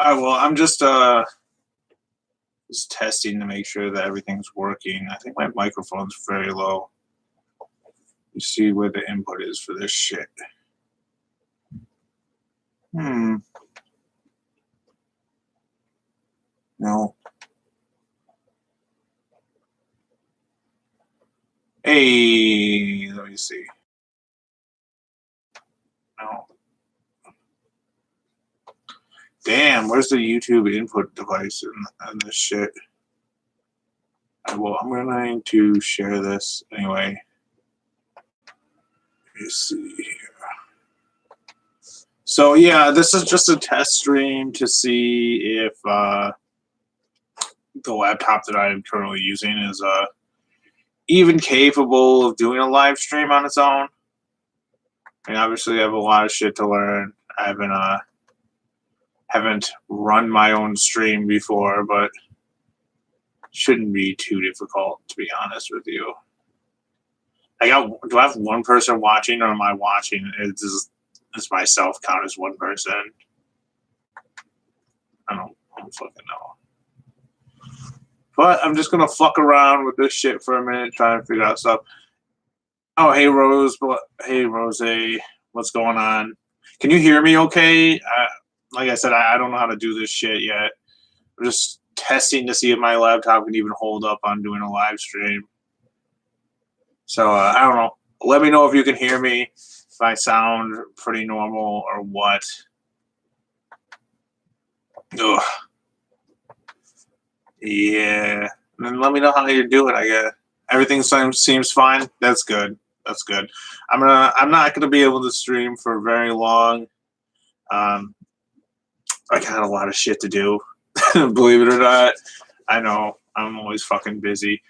Well, I'm just testing to make sure that everything's working. I think my microphone's very low. You see where the input is for this shit. No. Hey, let me see. No. Damn, where's the YouTube input device in this shit? Well, I'm going to share this anyway. Let me see here. So yeah, this is just a test stream to see if the laptop that I'm currently using is even capable of doing a live stream on its own. And obviously, I have a lot of shit to learn. I haven't run my own stream before, but shouldn't be too difficult, to be honest with you. Do I have one person watching, or am I watching? Does myself count as one person? I don't fucking know. But I'm just gonna fuck around with this shit for a minute, trying to figure out stuff. Oh, hey Rose, hey Rose, what's going on? Can you hear me? Okay. Like I said, I don't know how to do this shit yet. I'm just testing to see if my laptop can even hold up on doing a live stream. So I don't know. Let me know if you can hear me, if I sound pretty normal or what. Ugh. Yeah. And then let me know how you're doing. I guess everything seems fine. That's good. That's good. I'm not gonna be able to stream for very long. I got a lot of shit to do. Believe it or not. I know I'm always fucking busy.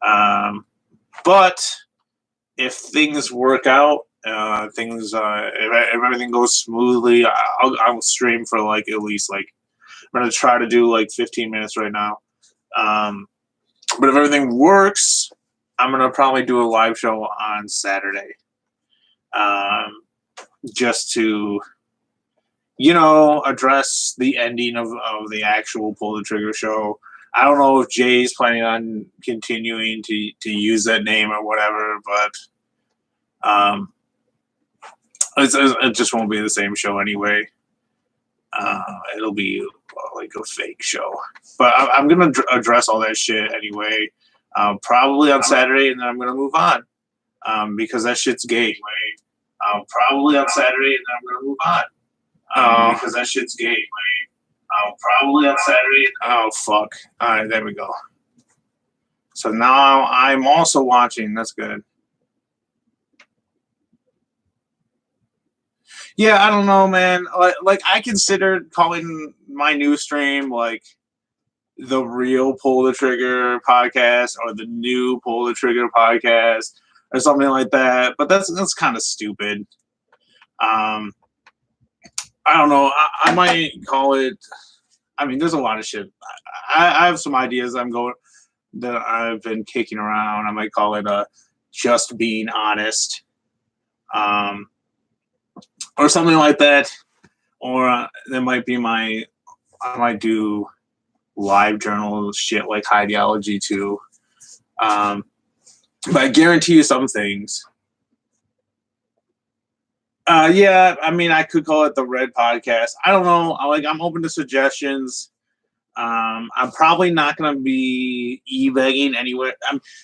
But if things work out, if everything goes smoothly, I'll stream for like at least like I'm gonna try to do like 15 minutes right now. But if everything works, I'm gonna probably do a live show on Saturday, just to address the ending of the actual Pull the Trigger show. I don't know if Jay's planning on continuing to use that name or whatever, but it just won't be the same show anyway. It'll be like a fake show. But I'm going to address all that shit anyway, probably on Saturday, and then I'm going to move on because that shit's gay. Probably on Saturday, and then I'm going to move on because that shit's gay. Probably on Saturday. Oh, fuck. All right, there we go. So now I'm also watching. That's good. Yeah, I don't know, man. Like I considered calling my new stream like the real Pull the Trigger podcast or the new Pull the Trigger podcast or something like that. But that's kind of stupid. I don't know. I might call it. I mean, there's a lot of shit. I have some ideas that I've been kicking around. I might call it just being honest, or something like that. Or that might be I might do live journal shit like Ideology too. But I guarantee you some things. Yeah, I mean, I could call it the Red Podcast. I don't know. I'm open to suggestions. I'm probably not going to be e-begging anywhere.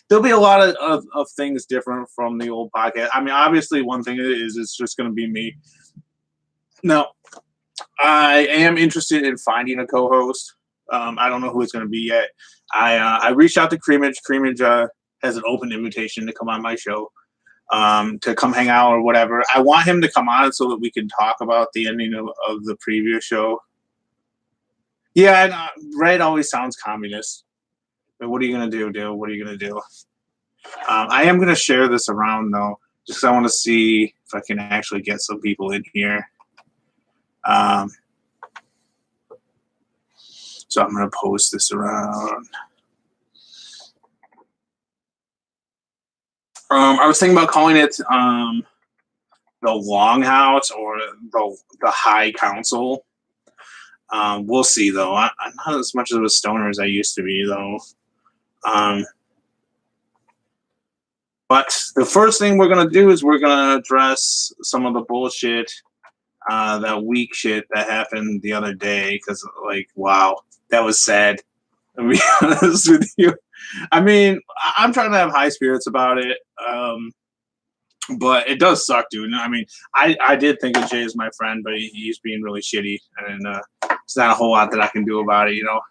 There'll be a lot of things different from the old podcast. I mean, obviously, one thing is it's just going to be me. No, I am interested in finding a co-host. I don't know who it's going to be yet. I reached out to Creamage. Creamage has an open invitation to come on my show, to come hang out or whatever. I want him to come on so that we can talk about the ending of the previous show. Yeah, Red always sounds communist. But what are you going to do, dude? What are you going to do? I am going to share this around, though, just because I want to see if I can actually get some people in here. So I'm going to post this around. I was thinking about calling it the Longhouse or the High Council. We'll see though. I'm not as much of a stoner as I used to be though. Um, but the first thing we're gonna do is we're gonna address some of the bullshit, that weak shit that happened the other day. Because like, wow, that was sad. To be honest with you, I mean, I'm trying to have high spirits about it. But it does suck, dude. I mean, I did think of Jay as my friend, but he's being really shitty, and there's not a whole lot that I can do about it, you know.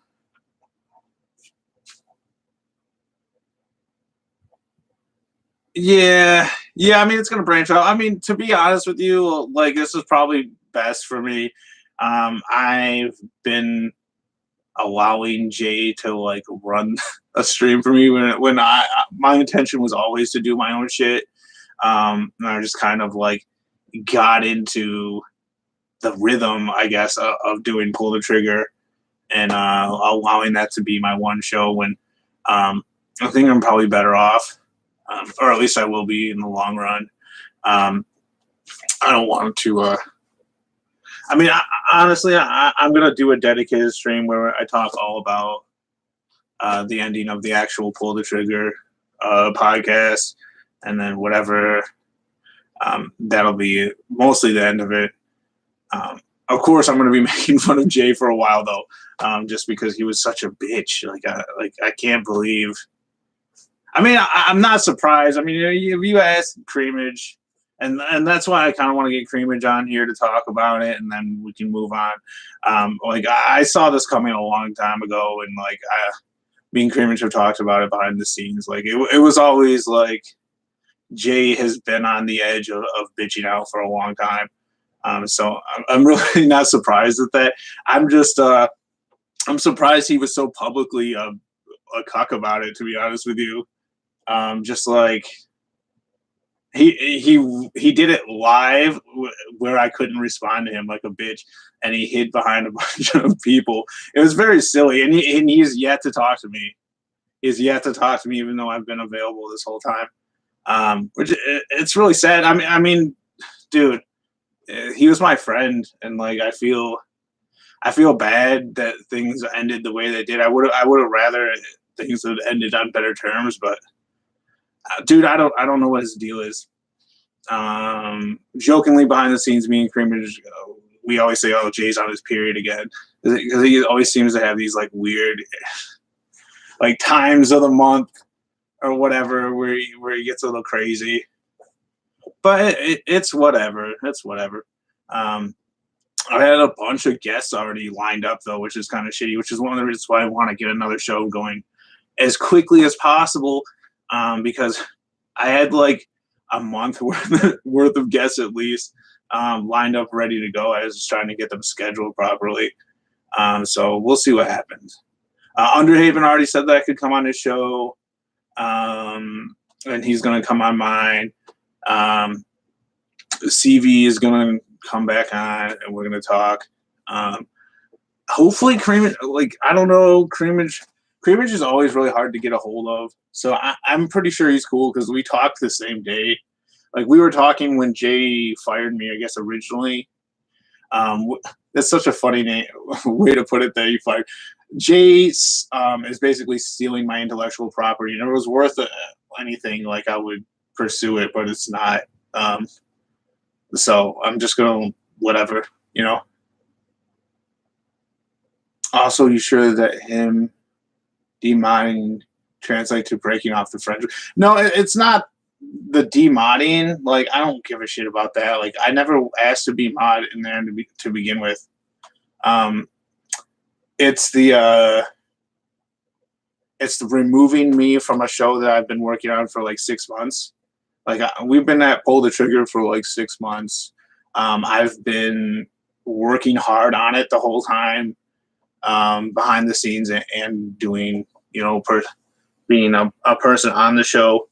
Yeah, yeah. I mean, it's gonna branch out. I mean, to be honest with you, like this is probably best for me. I've been allowing Jay to like run a stream for me when my intention was always to do my own shit. And I just kind of like got into the rhythm, I guess, of doing Pull the Trigger and allowing that to be my one show when I think I'm probably better off, or at least I will be in the long run. Um, I don't want to. I mean, honestly, I'm gonna do a dedicated stream where I talk all about the ending of the actual Pull the Trigger podcast, and then whatever. That'll be mostly the end of it. Of course, I'm going to be making fun of Jay for a while though, just because he was such a bitch. Like I can't believe. I mean, I'm not surprised. I mean, if you ask Creamage, and that's why I kind of want to get Creamage on here to talk about it, and then we can move on. Like I saw this coming a long time ago, and like me and Creamage have talked about it behind the scenes. Like it was always like Jay has been on the edge of bitching out for a long time. So I'm really not surprised at that. I'm just I'm surprised he was so publicly a cuck about it. To be honest with you, just like he did it live where I couldn't respond to him like a bitch, and he hid behind a bunch of people. It was very silly, and he's yet to talk to me. He's yet to talk to me, even though I've been available this whole time. Which it's really sad. I mean, dude, he was my friend, and like I feel bad that things ended the way they did. I would have rather things had ended on better terms, but dude, I don't know what his deal is. Jokingly behind the scenes, me and Creamage, we always say, "Oh, Jay's on his period again," because he always seems to have these like weird, like times of the month or whatever where he gets a little crazy. But it's whatever. It's whatever. Um, I had a bunch of guests already lined up though, which is kind of shitty. Which is one of the reasons why I want to get another show going as quickly as possible, because I had like a month worth of guests at least lined up, ready to go. I was just trying to get them scheduled properly. So we'll see what happens. Underhaven already said that I could come on his show, and he's going to come on mine. CV is going to come back on, and we're going to talk. Hopefully, Creamage, like, I don't know, Creamage is always really hard to get a hold of. So I'm pretty sure he's cool because we talked the same day. Like, we were talking when Jay fired me, I guess, originally. That's such a funny way to put it that he fired. Jay is basically stealing my intellectual property. And if it was worth anything, like, I would pursue it, but it's not. So I'm just going to whatever, you know. Also, you sure that him demodding translate to breaking off the friendship? No, it's not the demodding. Like, I don't give a shit about that. Like, I never asked to be mod in there to begin with. It's the removing me from a show that I've been working on for like 6 months. Like, we've been at Pull the Trigger for like 6 months. I've been working hard on it the whole time, behind the scenes and doing, you know, being a person on the show.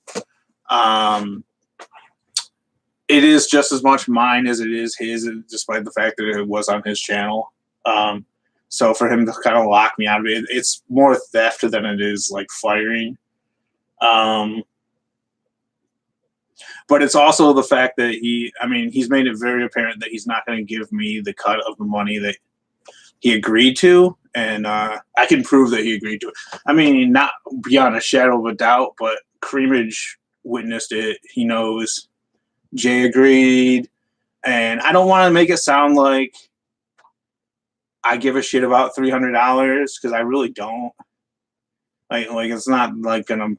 It is just as much mine as it is his, despite the fact that it was on his channel. So for him to kind of lock me out of it, it's more theft than it is like firing. But it's also the fact that he's made it very apparent that he's not going to give me the cut of the money that he agreed to, and I can prove that he agreed to it. I mean, not beyond a shadow of a doubt, but Creamage witnessed it. He knows. Jay agreed, and I don't want to make it sound like I give a shit about $300 because I really don't. Like it's not like gonna.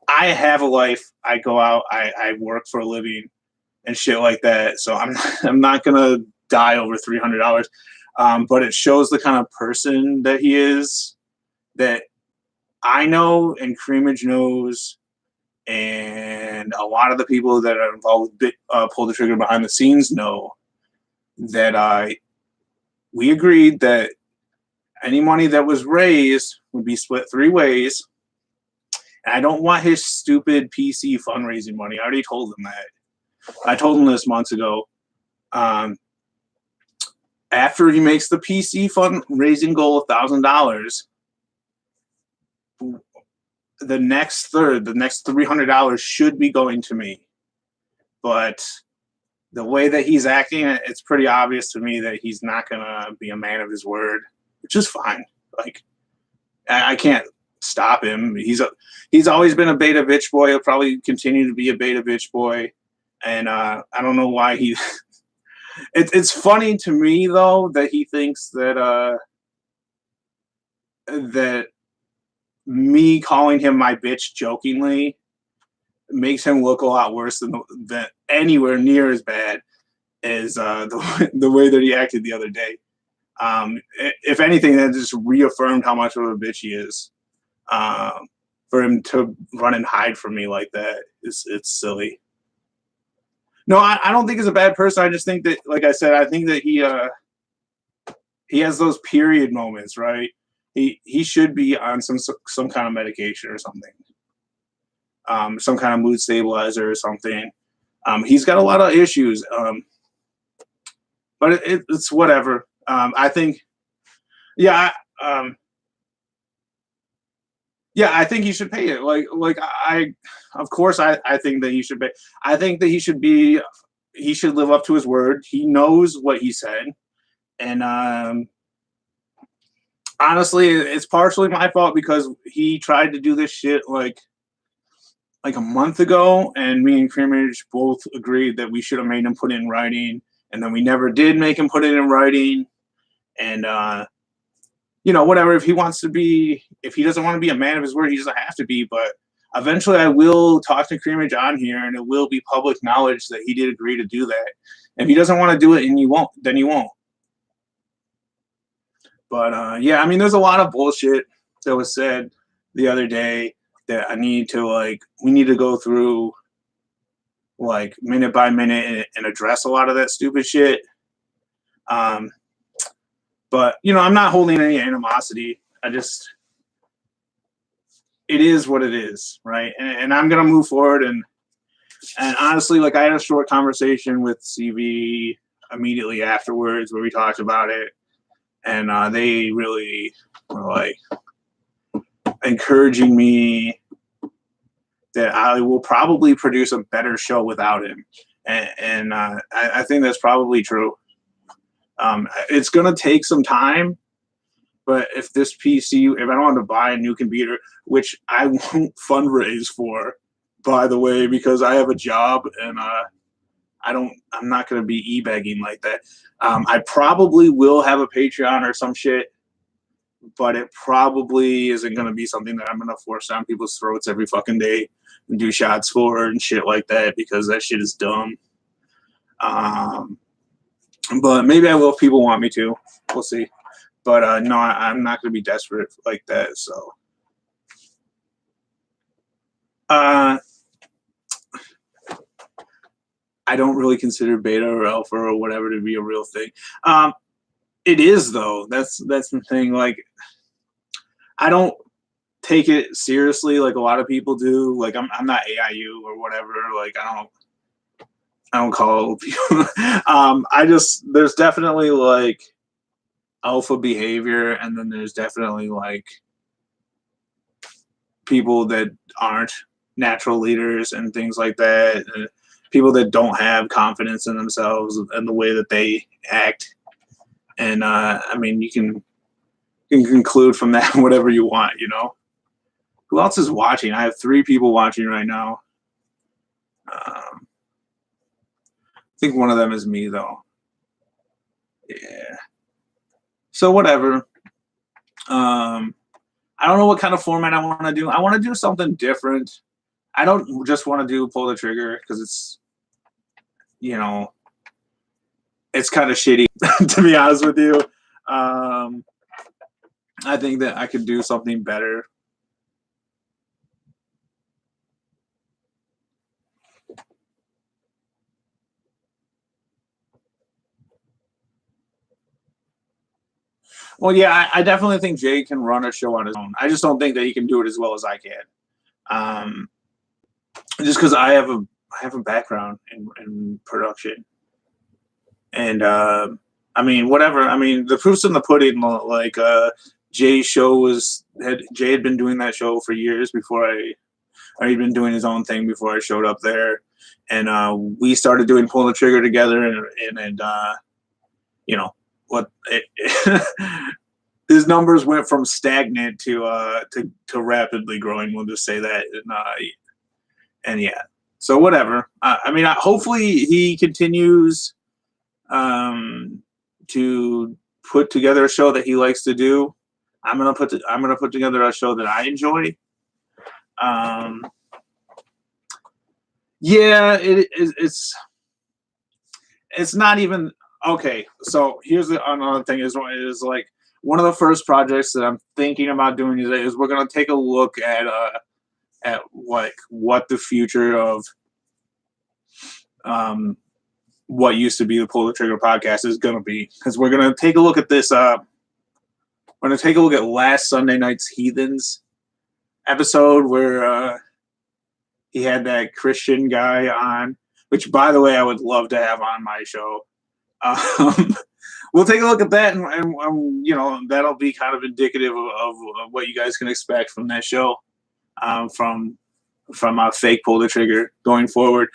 I have a life. I go out. I work for a living and shit like that. So I'm not gonna die over $300. But it shows the kind of person that he is, that I know and Creamage knows, and a lot of the people that are involved with Pull the Trigger behind the scenes know that we agreed that any money that was raised would be split 3 ways. And I don't want his stupid PC fundraising money. I already told him that. I told him this months ago. After he makes the PC fundraising goal of $1,000, the next third, the next $300 should be going to me. But the way that he's acting, it's pretty obvious to me that he's not gonna be a man of his word, which is fine. Like, I can't stop him. He's always been a beta bitch boy. He'll probably continue to be a beta bitch boy, and I don't know why he. It's funny to me though that he thinks that that me calling him my bitch jokingly makes him look a lot worse than anywhere near as bad as the way that he acted the other day. If anything, that just reaffirmed how much of a bitch he is. For him to run and hide from me like that, it's silly. No, I don't think he's a bad person. I just think that, like I said, I think that he has those period moments, right? He should be on some kind of medication or something. Some kind of mood stabilizer or something. He's got a lot of issues, but it's whatever. I think, yeah, yeah, I think he should pay it. Of course, I think that he should pay. I think that he should live up to his word. He knows what he said, and honestly, it's partially my fault because he tried to do this shit like a month ago, and me and Creamage both agreed that we should have made him put it in writing, and then we never did make him put it in writing, and whatever. If he doesn't want to be a man of his word, he doesn't have to be. But eventually, I will talk to Creamage on here, and it will be public knowledge that he did agree to do that. If he doesn't want to do it, and he won't, then he won't. But yeah, I mean, there's a lot of bullshit that was said the other day that we need to go through like minute by minute and address a lot of that stupid shit. But I'm not holding any animosity. It is what it is, right? And I'm gonna move forward. And honestly, like, I had a short conversation with CV immediately afterwards where we talked about it, and they really were like encouraging me that I will probably produce a better show without him, and I think that's probably true. It's gonna take some time, but if this PC, if I don't want to buy a new computer, which I won't fundraise for, by the way, because I have a job and I'm not gonna be e-begging like that. I probably will have a Patreon or some shit, but it probably isn't gonna be something that I'm gonna force down people's throats every fucking day and do shots for and shit like that, because that shit is dumb. But maybe I will if people want me to. We'll see. But no, I'm not going to be desperate like that. So, I don't really consider beta or alpha or whatever to be a real thing. It is though. That's the thing. Like, I don't take it seriously like a lot of people do. Like, I'm not AIU or whatever. Like, I don't call people. There's definitely like alpha behavior, and then there's definitely like people that aren't natural leaders and things like that. And people that don't have confidence in themselves and the way that they act. And I mean, you can conclude from that whatever you want. Who else is watching? I have 3 people watching right now. I think one of them is me, though. Yeah. So whatever. I don't know what kind of format I want to do. I want to do something different. I don't just want to do pull the trigger because it's kind of shitty to be honest with you. I think that I could do something better. Well, yeah, I definitely think Jay can run a show on his own. I just don't think that he can do it as well as I can. Just because I have a background in production, and I mean, whatever. I mean, the proof's in the pudding. Like Jay's show Jay had been doing that show for years before or he'd been doing his own thing before I showed up there, and we started doing Pull the Trigger together, and what his numbers went from stagnant to rapidly growing. We'll just say that, and yeah. So whatever. I mean, hopefully he continues to put together a show that he likes to do. I'm gonna put together a show that I enjoy. Yeah, it's not even okay. So here's another thing is like one of the first projects that I'm thinking about doing is we're gonna take a look at like what the future of what used to be the Pull the Trigger podcast is gonna be, because we're gonna take a look at this. We're gonna take a look at last Sunday night's Heathens episode where he had that Christian guy on, which, by the way, I would love to have on my show. We'll take a look at that, and that'll be kind of indicative of what you guys can expect from that show, from fake Pull the Trigger going forward.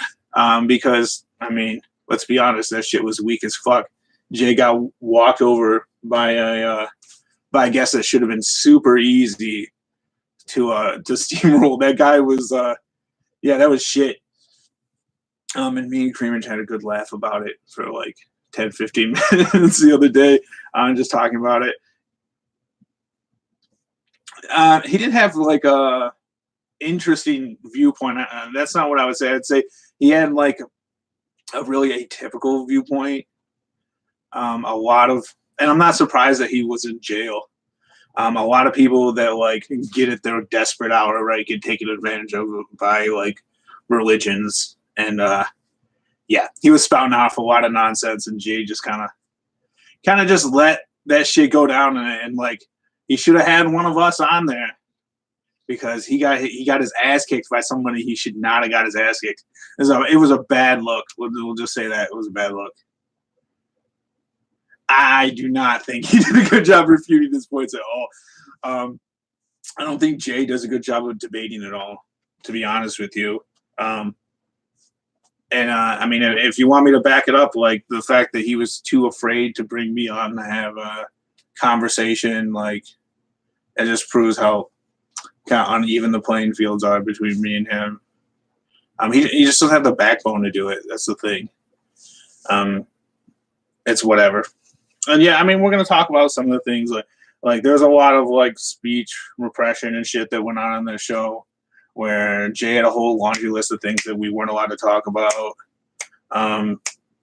Because I mean, let's be honest, that shit was weak as fuck. Jay got walked over by a guess that should have been super easy to steamroll. That guy was that was shit. And me and Creamage had a good laugh about it for like 10, 15 minutes the other day, just talking about it. He did have like a interesting viewpoint. That's not what I would say. I'd say he had like a really atypical viewpoint. And I'm not surprised that he was in jail. A lot of people that like get at their desperate hour, right, get taken advantage of by like religions, and he was spouting off a lot of nonsense, and Jay just kind of just let that shit go down, and like he should have had one of us on there, because he got his ass kicked by somebody he should not have got his ass kicked. It was a bad look. We'll just say that it was a bad look. I do not think he did a good job refuting his points at all. I don't think Jay does a good job of debating at all, to be honest with you. I mean, if you want me to back it up, like the fact that he was too afraid to bring me on to have a conversation, like it just proves how kind of uneven the playing fields are between me and him. He just doesn't have the backbone to do it. That's the thing. It's whatever. And yeah, I mean, we're gonna talk about some of the things like there's a lot of like speech repression and shit that went on the show, where Jay had a whole laundry list of things that we weren't allowed to talk about,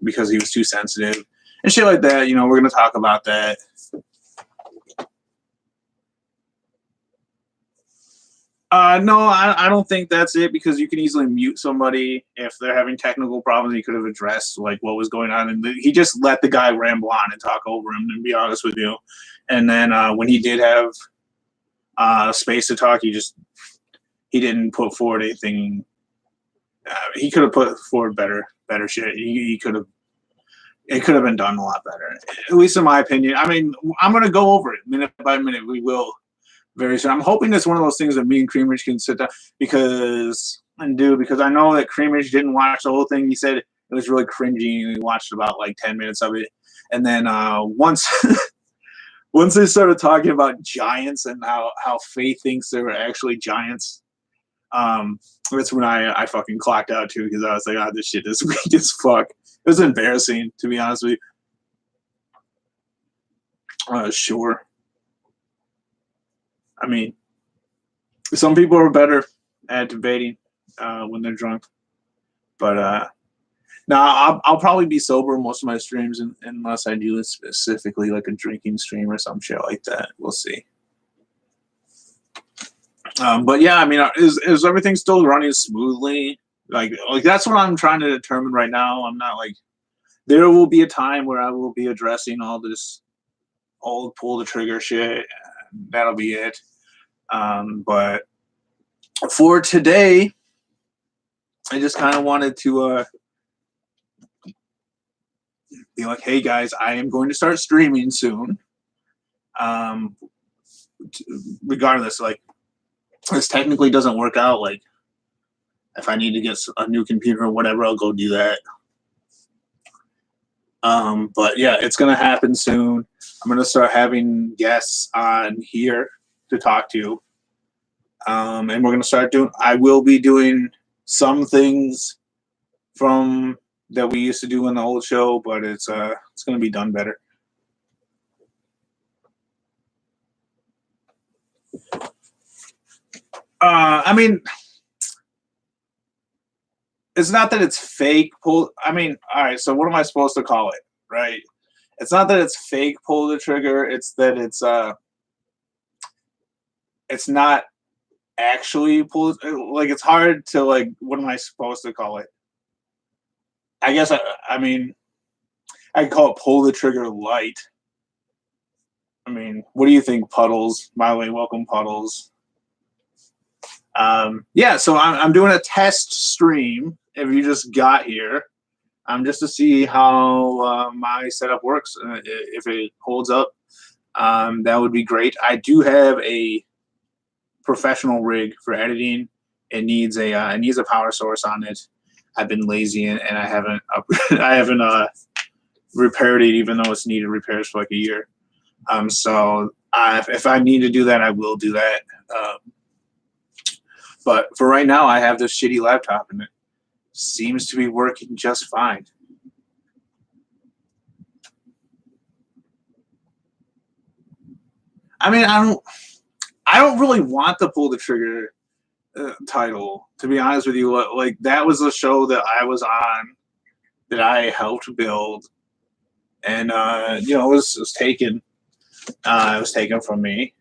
because he was too sensitive and shit like that. We're gonna talk about that. No, I don't think that's it, because you can easily mute somebody if they're having technical problems. He could have addressed like what was going on, and he just let the guy ramble on and talk over him, to be honest with you. And then when he did have space to talk, he didn't put forward anything. He could have put forward better shit. It could have been done a lot better, at least in my opinion. I mean, I'm gonna go over it minute by minute. We will. Very soon. I'm hoping it's one of those things that me and Creamage can sit down, because I know that Creamage didn't watch the whole thing. He said It was really cringy. We watched about like 10 minutes of it, and then once once they started talking about giants and how Faye thinks they were actually giants, that's when I fucking clocked out too, because I was like, oh, this shit is weak as fuck. It was embarrassing, to be honest with you. Sure. I mean, some people are better at debating when they're drunk, but no, I'll probably be sober most of my streams unless I do it specifically like a drinking stream or some shit like that. We'll see. But yeah, I mean, is everything still running smoothly? Like that's what I'm trying to determine right now. I'm not like, there will be a time where I will be addressing all this old pull the trigger shit. That'll be it. But for today, I just kind of wanted to be like, hey guys, I am going to start streaming soon. Regardless, like, this technically doesn't work out, like, if I need to get a new computer or whatever, I'll go do that. But yeah, it's gonna happen soon. I'm gonna start having guests on here to talk to, and we're gonna start doing. I will be doing some things from that we used to do in the old show, but it's gonna be done better. I mean, it's not that it's fake pull. I mean, all right. So what am I supposed to call it, right? It's not that it's fake pull the trigger. It's that it's not actually pull. Like, it's hard to, like, what am I supposed to call it? I guess I mean, I'd call it pull the trigger light. I mean, what do you think, Puddles? By the way, welcome, Puddles. Yeah, so I'm doing a test stream. If you just got here, just to see how my setup works. If it holds up, that would be great. I do have a professional rig for editing. It needs a power source on it. I've been lazy and I haven't repaired it, even though it's needed repairs for like a year. So if I need to do that, I will do that. But for right now, I have this shitty laptop and it seems to be working just fine. I mean, I don't really want to pull the trigger title, to be honest with you. Like, that was a show that I was on, that I helped build, and it was taken. It was taken from me,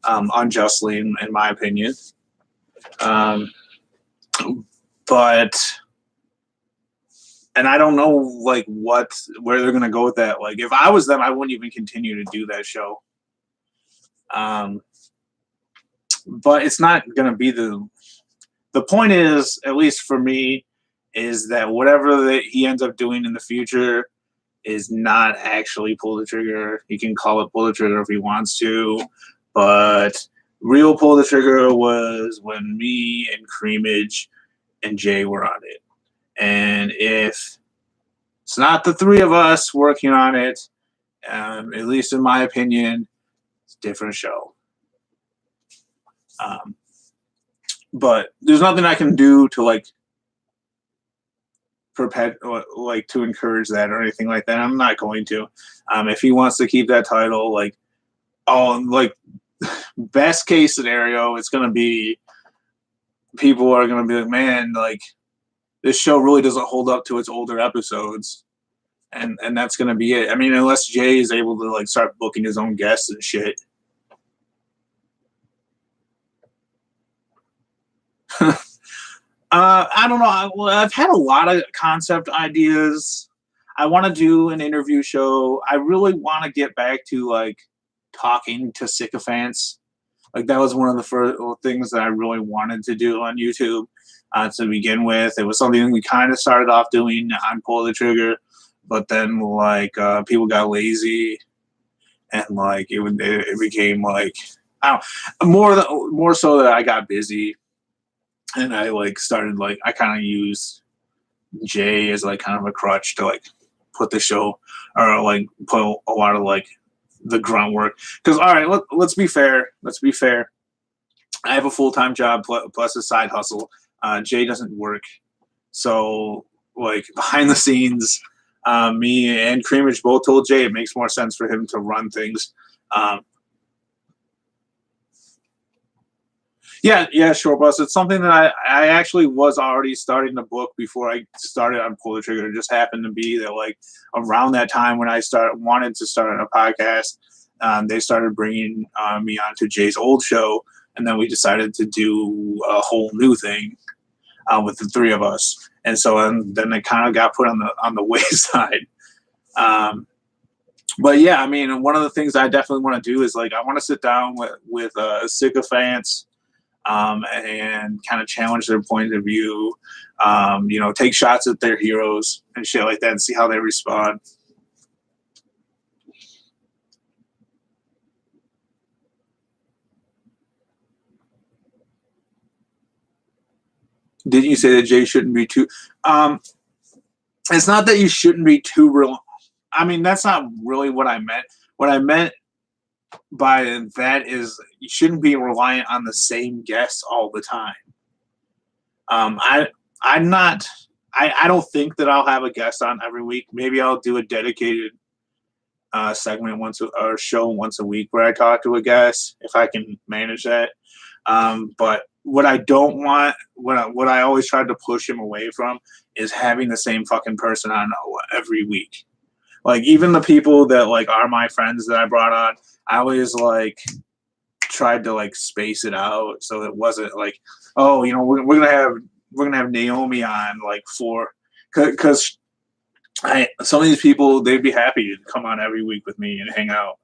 unjustly, in my opinion. But, and I don't know, like, where they're gonna go with that. Like, if I was them, I wouldn't even continue to do that show. But it's not gonna be the point is, at least for me, is that whatever that he ends up doing in the future is not actually pull the trigger. He can call it pull the trigger if he wants to, but real pull the trigger was when me and Creamage and Jay were on it. And if it's not the three of us working on it, at least in my opinion, it's a different show. But there's nothing I can do to, like, to encourage that or anything like that. I'm not going to. If he wants to keep that title, like, best case scenario, it's gonna be, people are gonna be like, man, like, this show really doesn't hold up to its older episodes, and that's gonna be it. I mean, unless Jay is able to, like, start booking his own guests and shit. I don't know. I've had a lot of concept ideas. I want to do an interview show. I really want to get back to, like, talking to sycophants. Like, that was one of the first things that I really wanted to do on YouTube to begin with. It was something we kind of started off doing on Pull the Trigger, but then, like, people got lazy, and, like, it became, like, I don't, more so that I got busy. And I, like, started, like, I kind of used Jay is like kind of a crutch to like put the show or like put a lot of like the groundwork. Because all right, let's be fair. Let's be fair. I have a full-time job plus a side hustle. Jay doesn't work, so like behind the scenes, me and Creamage both told Jay it makes more sense for him to run things. Yeah, Short Bus. It's something that I actually was already starting to book before I started on Pull the Trigger. It just happened to be that like around that time when I wanted to start a podcast, they started bringing me onto Jay's old show, and then we decided to do a whole new thing with the three of us. And so then it kind of got put on the wayside. But yeah, I mean, one of the things I definitely want to do is like I want to sit down with sycophants. And kind of challenge their point of view, take shots at their heroes and shit like that and see how they respond. Didn't you say that Jay shouldn't be too? It's not that you shouldn't be too real. I mean, that's not really what I meant. What I meant by that is you shouldn't be reliant on the same guests all the time. I don't think that I'll have a guest on every week. Maybe I'll do a dedicated segment or show once a week where I talk to a guest if I can manage that. But what I don't want, what I always tried to push him away from, is having the same fucking person on every week. Like even the people that like are my friends that I brought on, I always like tried to like space it out so it wasn't like, oh, we're gonna have Naomi on like because some of these people, they'd be happy to come on every week with me and hang out,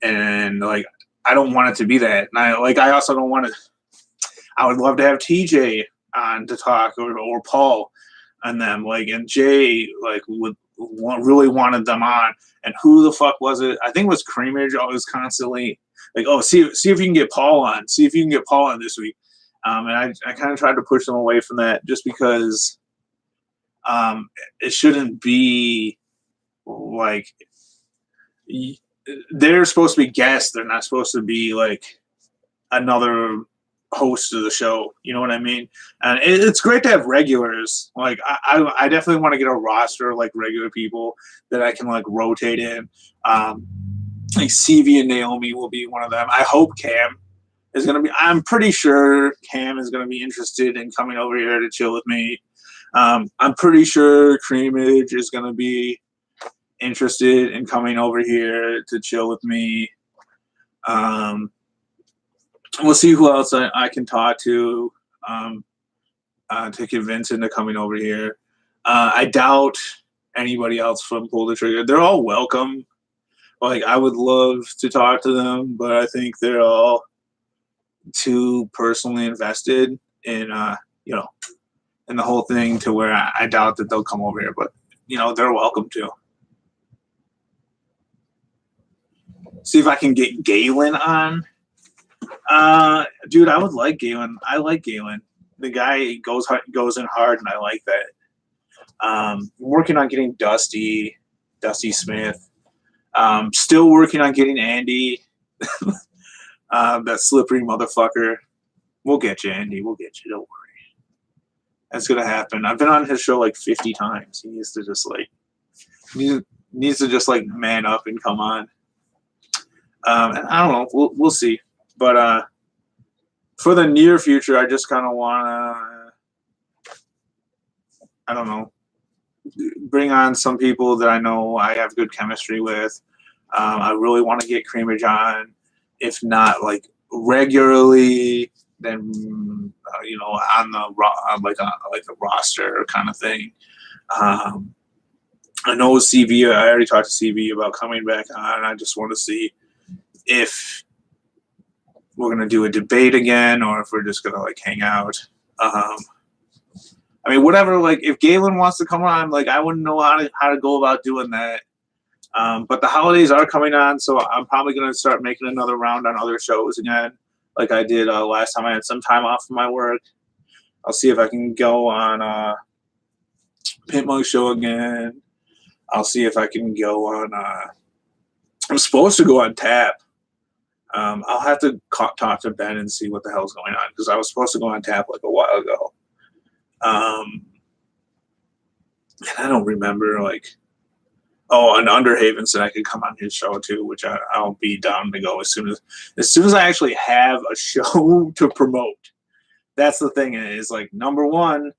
and like I don't want it to be that, and I also don't want to. I would love to have TJ on to talk or Paul and them and Jay really wanted them on, and who the fuck was it? I think it was Creamage. Always constantly like, oh, see if you can get Paul on. See if you can get Paul on this week. And I kind of tried to push them away from that just because it shouldn't be like they're supposed to be guests. They're not supposed to be like another host of the show. You know what I mean? And it's great to have regulars. Like I definitely want to get a roster of like regular people that I can like rotate in. Like CV and Naomi will be one of them. I hope Cam is going to be. I'm pretty sure Cam is going to be interested in coming over here to chill with me. I'm pretty sure Creamage is going to be interested in coming over here to chill with me. We'll see who else I can talk to convince into coming over here. I doubt anybody else from Pull the Trigger. They're all welcome. Like I would love to talk to them, but I think they're all too personally invested in in the whole thing to where I doubt that they'll come over here. But they're welcome to. See if I can get Galen on. Dude, I would like Galen. I like Galen. The guy goes in hard, and I like that. I'm working on getting Dusty Smith. Still working on getting Andy. That slippery motherfucker. We'll get you, Andy. We'll get you. Don't worry. That's gonna happen. I've been on his show like 50 times. He needs to just man up and come on. And I don't know. We'll see. But for the near future, I just kind of want to, I don't know, bring on some people that I know I have good chemistry with. I really want to get Creamage on, if not like regularly, then on the roster kind of thing. I know CV. I already talked to CV about coming back on. I just want to see if we're gonna do a debate again, or if we're just gonna like hang out. I mean, whatever. Like, if Galen wants to come on, like, I wouldn't know how to go about doing that. But the holidays are coming on, so I'm probably gonna start making another round on other shows again, like I did last time I had some time off from my work. I'll see if I can go on hit my show again. I'll see if I can go on. I'm supposed to go on tap. I'll have to talk to Ben and see what the hell's going on because I was supposed to go on tap like a while ago. And I don't remember like. Oh, and Underhaven said I could come on his show too, which I'll be down to go as soon as I actually have a show to promote. That's the thing is like number one,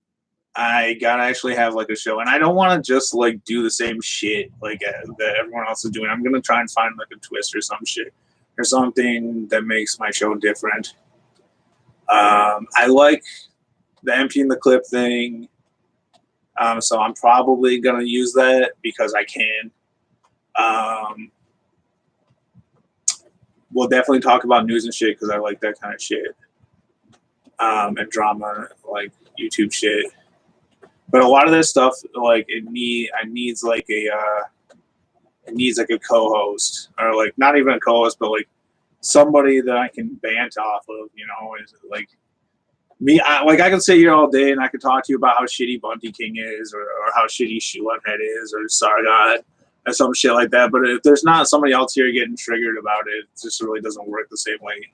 I gotta actually have like a show, and I don't want to just like do the same shit like that everyone else is doing. I'm gonna try and find like a twist or some shit or something that makes my show different. I like the emptying the clip thing. So I'm probably going to use that because I can. We'll definitely talk about news and shit because I like that kind of shit. And drama, like YouTube shit. But a lot of this stuff, like it needs like a co-host or like not even a co-host, but like somebody that I can bant off of, you know, is like me. I can sit here all day and I can talk to you about how shitty Bunty King is or how shitty Shulunhead is or Sargon or some shit like that. But if there's not somebody else here getting triggered about it, it just really doesn't work the same way.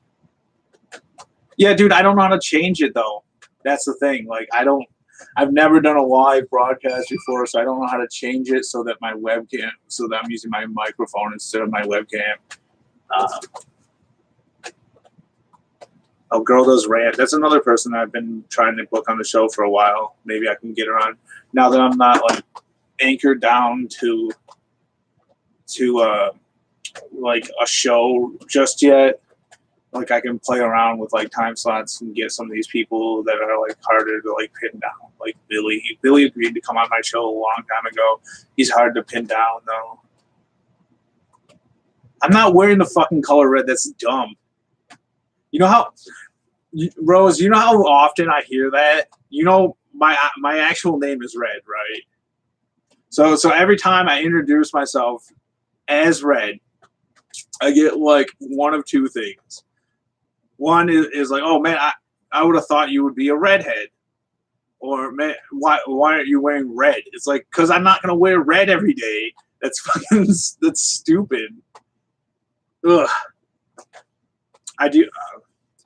Yeah, dude, I don't know how to change it though. That's the thing. Like I've never done a live broadcast before, so I don't know how to change it so that I'm using my microphone instead of my webcam. Girl Does Rant. That's another person I've been trying to book on the show for a while. Maybe I can get her on now that I'm not like anchored down to like a show just yet. Like I can play around with like time slots and get some of these people that are like harder to like pin down. Like Billy. Billy agreed to come on my show a long time ago. He's hard to pin down though. I'm not wearing the fucking color red. That's dumb. You know how, Rose, you know how often I hear that? You know, my actual name is Red, right? So every time I introduce myself as Red, I get like one of two things. One is like, oh man, I would have thought you would be a redhead. Or man, why aren't you wearing red? It's like, because I'm not gonna wear red every day. That's stupid. Ugh.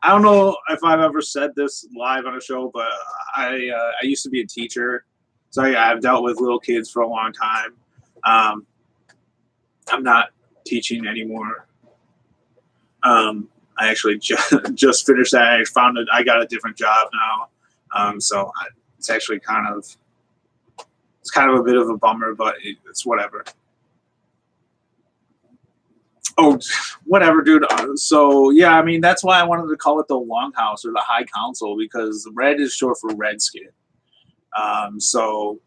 I don't know if I've ever said this live on a show, but I used to be a teacher, so I've dealt with little kids for a long time. I'm not teaching anymore. I actually just finished that. I got a different job now, so it's actually kind of a bit of a bummer, but it's whatever. Oh, whatever, dude. So yeah, I mean that's why I wanted to call it the Longhouse or the High Council because red is short for Redskin. So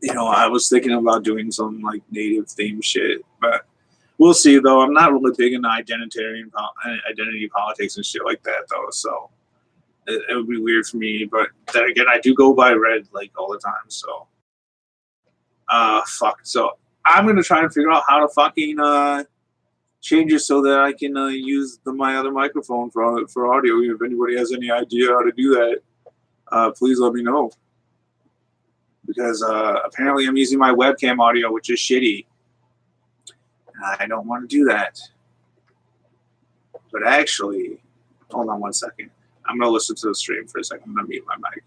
you know, I was thinking about doing some like native theme shit, but we'll see. Though I'm not really big into identity politics and shit like that, though. So it would be weird for me. But then again, I do go by red like all the time. So fuck. So I'm gonna try and figure out how to fucking change it so that I can use my other microphone for audio. If anybody has any idea how to do that, please let me know. Because apparently I'm using my webcam audio, which is shitty. And I don't want to do that. But actually, hold on one second. I'm going to listen to the stream for a second. I'm going to mute my mic.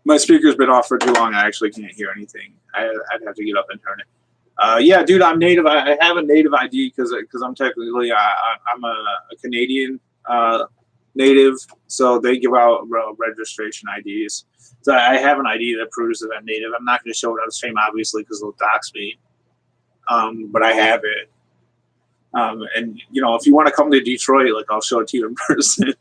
My speaker's been off for too long. I actually can't hear anything. I'd have to get up and turn it. Yeah, dude, I'm native. I have a native ID because I'm technically I'm a Canadian native, so they give out registration IDs. So I have an ID that proves that I'm native. I'm not going to show it on stream, obviously, because they'll dox me. But I have it. And you know, if you want to come to Detroit, like I'll show it to you in person.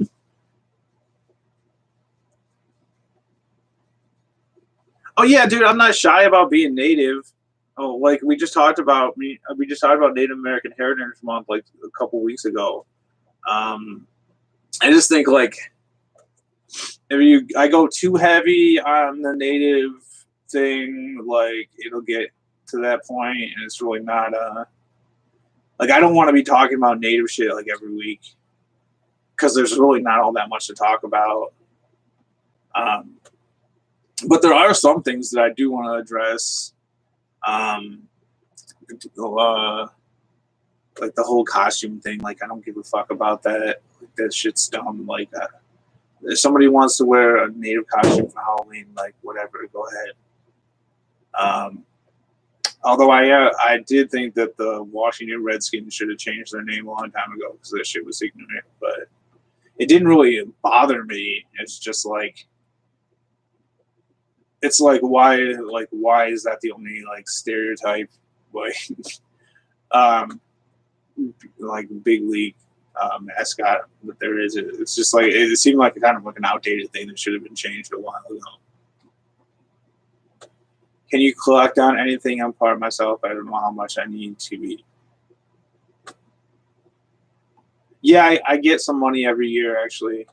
Oh yeah, dude, I'm not shy about being native. Oh, like we just talked about Native American Heritage Month like a couple weeks ago. I just think like I go too heavy on the native thing, like it'll get to that point, and it's really not like I don't want to be talking about native shit like every week because there's really not all that much to talk about. But there are some things that I do want to address. Like the whole costume thing. Like I don't give a fuck about that. Like, that shit's dumb. Like if somebody wants to wear a native costume for Halloween, like whatever, go ahead. Although I did think that the Washington Redskins should have changed their name a long time ago because that shit was ignorant. But it didn't really bother me. It's just like, it's like why is that the only like stereotype like big league mascot that there is? It's just like it seemed like kind of like an outdated thing that should have been changed a while ago. Can you collect on anything? I'm part of myself. I don't know how much I need to be. Yeah, I get some money every year, actually.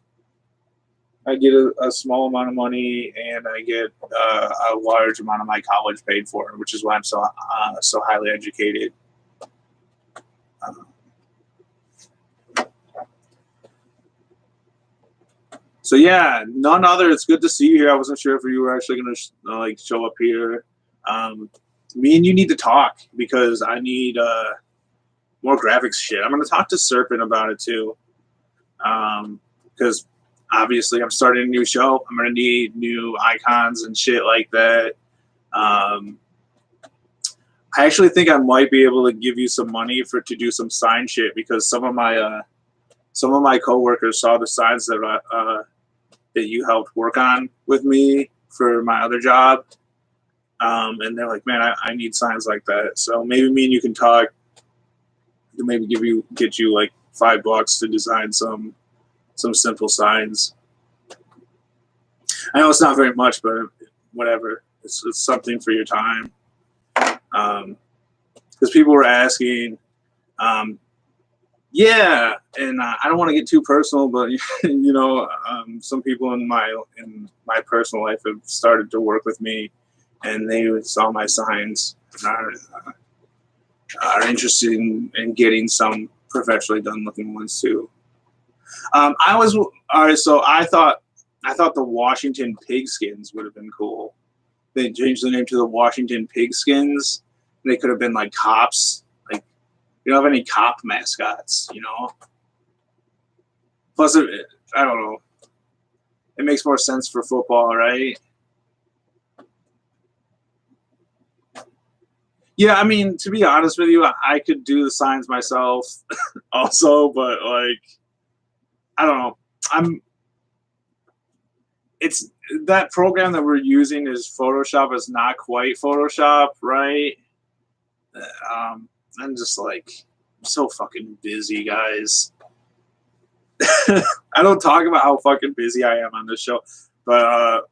I get a small amount of money, and I get a large amount of my college paid for, which is why I'm so highly educated. So yeah, none other. It's good to see you here. I wasn't sure if you were actually going to like show up here. Me and you need to talk because I need more graphics shit. I'm going to talk to Serpent about it too, because obviously I'm starting a new show. I'm going to need new icons and shit like that. I actually think I might be able to give you some money to do some sign shit because some of my coworkers saw the signs that you helped work on with me for my other job, and they're like, "Man, I need signs like that." So maybe me and you can talk. To maybe get you like $5 to design some simple signs. I know it's not very much, but whatever. It's something for your time. Because people were asking, yeah, and I don't want to get too personal, but you know, some people in my personal life have started to work with me, and they saw my signs and are interested in getting some professionally done looking ones too. All right. So I thought the Washington Pigskins would have been cool. They changed the name to the Washington Pigskins. They could have been like cops. Like, you don't have any cop mascots, you know? Plus, I don't know. It makes more sense for football, right? Yeah, I mean, to be honest with you, I could do the signs myself also, but like, I don't know. It's that program that we're using is Photoshop. Is not quite Photoshop, right? I'm just like, I'm so fucking busy, guys. I don't talk about how fucking busy I am on this show, but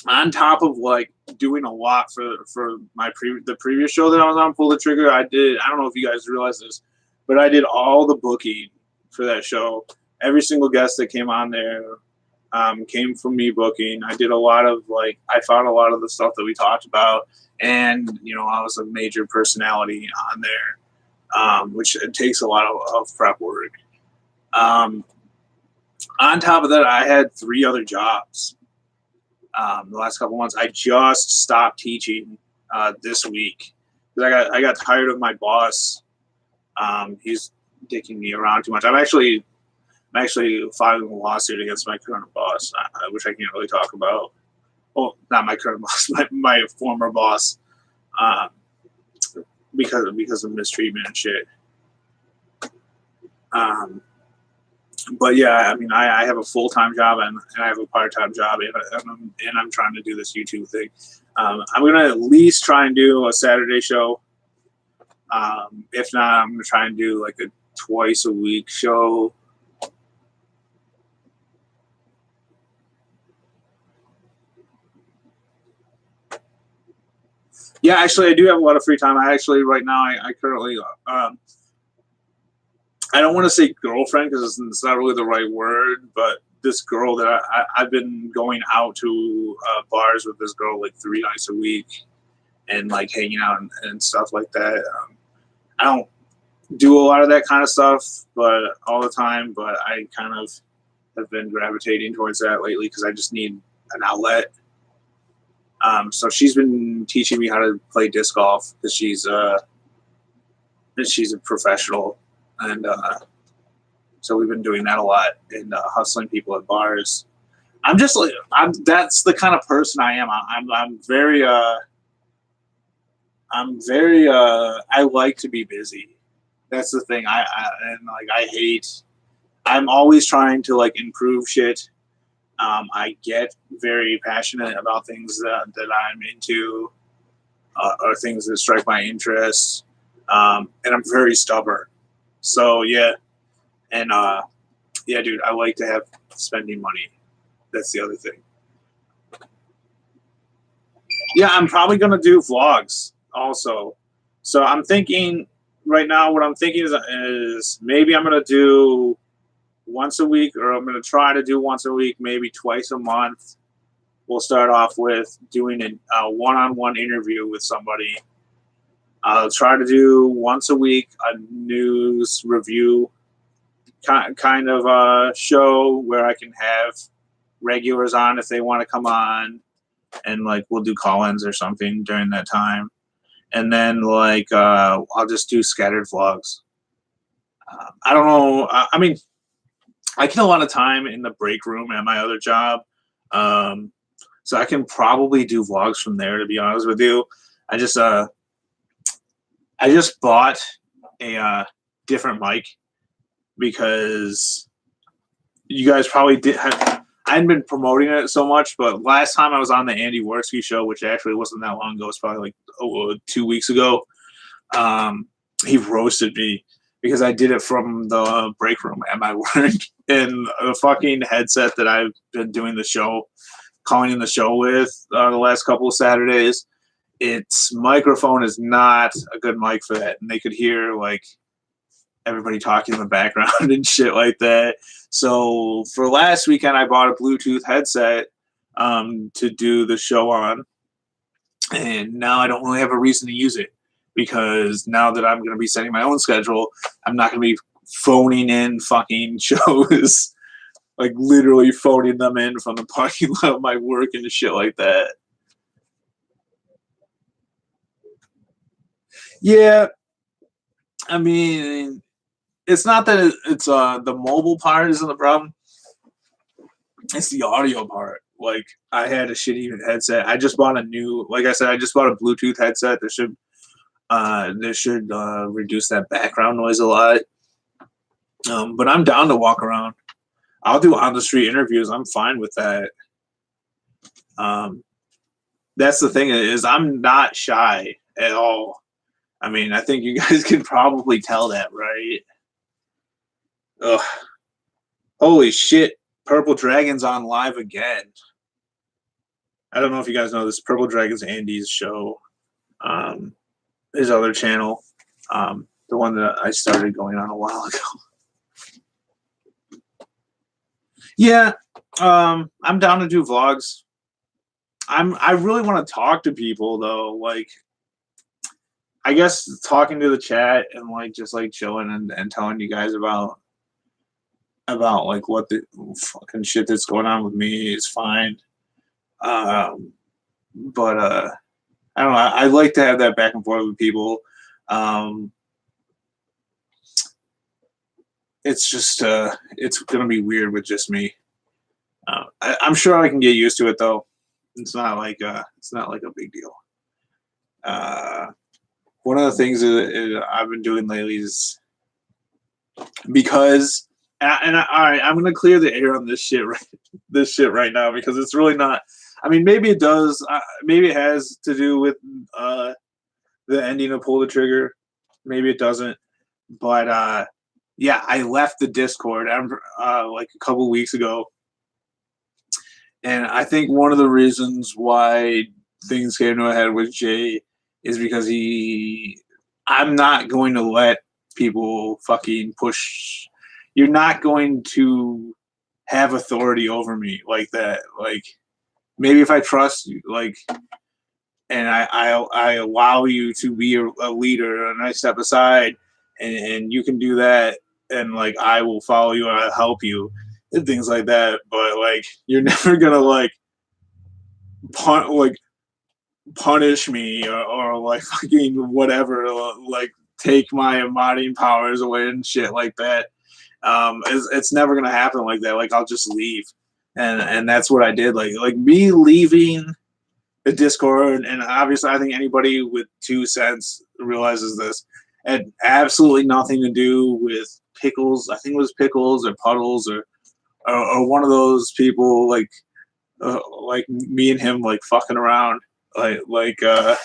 on top of like doing a lot for the previous show that I was on, Pull the Trigger, I don't know if you guys realize this, but I did all the booking for that show. Every single guest that came on there came from me booking. I did a lot of I found a lot of the stuff that we talked about, and I was a major personality on there, which it takes a lot of prep work. On top of that, I had 3 other jobs. The last couple months, I just stopped teaching this week because I got tired of my boss. He's dicking me around too much. I'm actually filing a lawsuit against my current boss, which I can't really talk about. Well, not my current boss, my former boss, because of mistreatment and shit. But yeah, I mean, I have a full-time job and I have a part-time job, and I'm trying to do this YouTube thing. I'm gonna at least try and do a Saturday show. If not, I'm gonna try and do like a twice a week show. Yeah, actually, I do have a lot of free time. Right now, I currently, I don't want to say girlfriend because it's not really the right word, but this girl that I've been going out to bars with this girl like 3 nights a week and like hanging out and stuff like that. I don't do a lot of that kind of stuff, but all the time. But I kind of have been gravitating towards that lately because I just need an outlet. So she's been teaching me how to play disc golf because she's a professional, and so we've been doing that a lot and hustling people at bars. I'm just like that's the kind of person I am. I'm very I like to be busy. That's the thing. I hate. I'm always trying to like improve shit. I get very passionate about things that I'm into or things that strike my interest, and I'm very stubborn. So yeah, and yeah, dude, I like to have spending money. That's the other thing. Yeah, I'm probably gonna do vlogs also. So I'm thinking right now. What I'm thinking is maybe I'm gonna do once a week, or I'm going to try to do once a week, maybe twice a month. We'll start off with doing a one-on-one interview with somebody. I'll try to do once a week a news review kind of show where I can have regulars on if they want to come on, and like we'll do call-ins or something during that time. And then like I'll just do scattered vlogs. I don't know. I mean, I get a lot of time in the break room at my other job. So I can probably do vlogs from there, to be honest with you. I just bought a different mic because you guys probably I hadn't been promoting it so much, but last time I was on the Andy Worski show, which actually wasn't that long ago, it's probably like 2 weeks ago, he roasted me because I did it from the break room at my work, and the fucking headset that I've been doing the show, calling in the show with the last couple of Saturdays, its microphone is not a good mic for that, and they could hear like everybody talking in the background and shit like that. So for last weekend, I bought a Bluetooth headset to do the show on, and now I don't really have a reason to use it because now that I'm going to be setting my own schedule, I'm not going to be phoning in fucking shows, like literally phoning them in from the parking lot of my work and shit like that. Yeah, I mean, it's not that it's the mobile part isn't the problem. It's the audio part. Like I had a shitty headset. I just bought a new, like I said, I just bought a Bluetooth headset that should reduce that background noise a lot. But I'm down to walk around. I'll do on the street interviews. I'm fine with that. That's the thing is I'm not shy at all. I mean, I think you guys can probably tell that, right? Ugh. Holy shit. Purple Dragon's on live again. I don't know if you guys know this. Purple Dragon's Andy's show. His other channel. The one that I started going on a while ago. Yeah. I'm down to do vlogs. I really want to talk to people though. Like, I guess talking to the chat and like just like chilling and telling you guys about like what the fucking shit that's going on with me is fine. But I don't know. I like to have that back and forth with people. It's just it's gonna be weird with just me. I'm sure I can get used to it though. It's not like a big deal. One of the things that I've been doing lately is because, all right, I'm gonna clear the air on this shit right now because it's really not. I mean, maybe it does. Maybe it has to do with the ending of Pull the Trigger. Maybe it doesn't. But yeah, I left the Discord like a couple weeks ago, and I think one of the reasons why things came to a head with Jay is because I'm not going to let people fucking push. You're not going to have authority over me like that. Like maybe if I trust you, like, and I allow you to be a leader, and I step aside, and you can do that, and like I will follow you and I'll help you and things like that. But like you're never gonna like like punish me or like fucking whatever, like take my embodying powers away and shit like that. It's never gonna happen like that. Like I'll just leave, and that's what I did. Like me leaving the Discord, and obviously I think anybody with 2 cents realizes this. It had absolutely nothing to do with Pickles. I think it was Pickles or Puddles or one of those people like me and him like fucking around it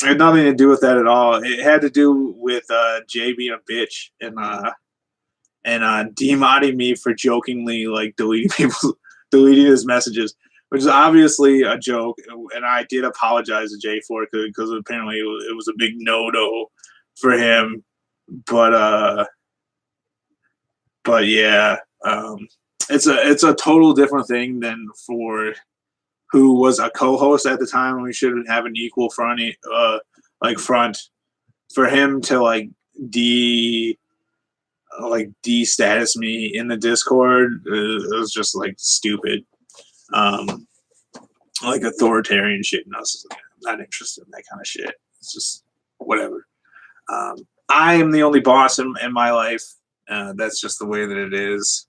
had nothing to do with that at all. It had to do with Jay being a bitch and demodding me for jokingly like deleting his messages, which is obviously a joke. And I did apologize to Jay for it because apparently it was a big no for him. But yeah, it's a total different thing than for who was a co-host at the time, and we should have an equal front for him to like de-status me in the Discord. It was just like stupid, like authoritarian shit. And I was like, I'm not interested in that kind of shit. It's just whatever. I am the only boss in my life. That's just the way that it is.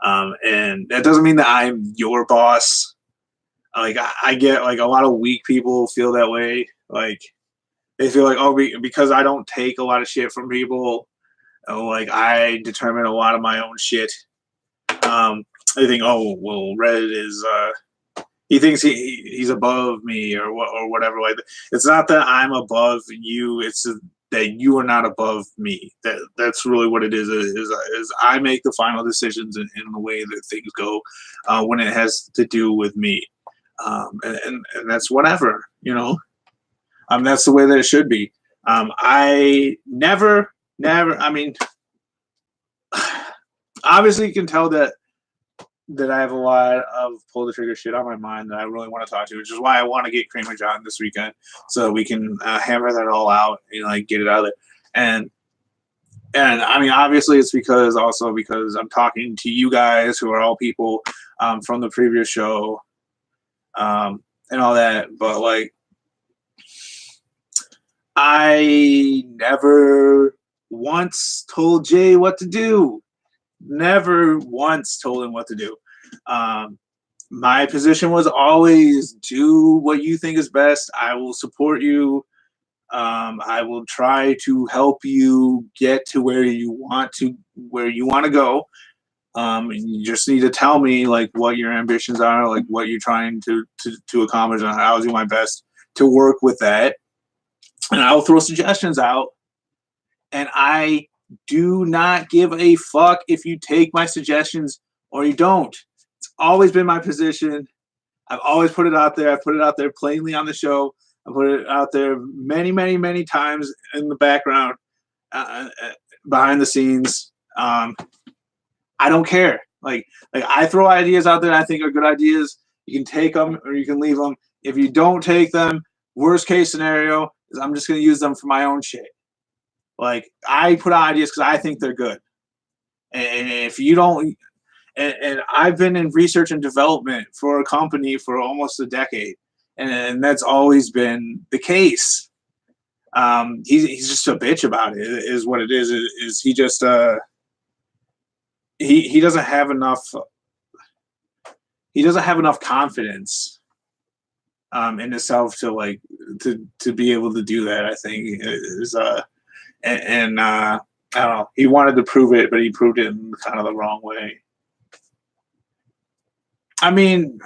And that doesn't mean that I'm your boss. Like I get like a lot of weak people feel that way. Like they feel like, oh, because I don't take a lot of shit from people, like I determine a lot of my own shit. They think, oh, well, Red is he thinks he's above me or whatever. Like it's not that I'm above you. It's that you are not above me. That's really what it is. Is I make the final decisions in the way that things go when it has to do with me. And that's whatever, you know. That's the way that it should be. I never. I mean, obviously, you can tell that I have a lot of pull the trigger shit on my mind that I really want to talk to, which is why I want to get Kramer John this weekend so we can hammer that all out and like get it out of there. And I mean, obviously, it's because I'm talking to you guys who are all people from the previous show. And all that, but like I never once told Jay what to do. Never once told him what to do. My position was always do what you think is best. I will support you. I will try to help you get to where you want to go. You just need to tell me like what your ambitions are, like what you're trying to accomplish, and I'll do my best to work with that. And I'll throw suggestions out. And I do not give a fuck if you take my suggestions or you don't. It's always been my position. I've always put it out there. I put it out there plainly on the show. I put it out there many, many, many times in the background, behind the scenes. I don't care. Like I throw ideas out there I think are good ideas. You can take them or you can leave them. If you don't take them, worst case scenario is I'm just going to use them for my own shit. Like I put out ideas because I think they're good. And if you don't, and I've been in research and development for a company for almost a decade, and that's always been the case. He's just a bitch about it. Is what it is. Is he just he doesn't have enough. He doesn't have enough confidence in himself to be able to do that. I think is and I don't know. He wanted to prove it, but he proved it in kind of the wrong way. I mean,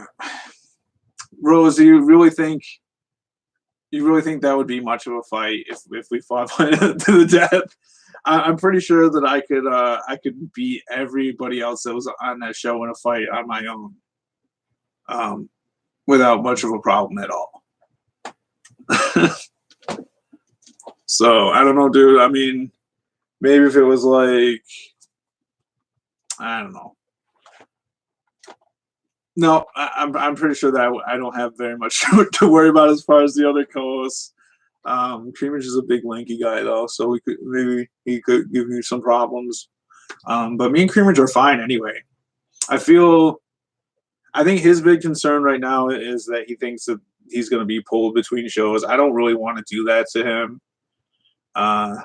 Rose, do you really think that would be much of a fight if we fought to the death? I'm pretty sure that I could beat everybody else that was on that show in a fight on my own, without much of a problem at all. So I don't know, dude. I mean, maybe if it was like, I don't know, No, I'm pretty sure that I don't have very much to worry about as far as the other co-hosts. Creamage is a big lanky guy though, so we could maybe he could give me some problems. But me and Creamage are fine anyway. I feel I think his big concern right now is that he thinks that he's going to be pulled between shows. I don't really want to do that to him. Uh,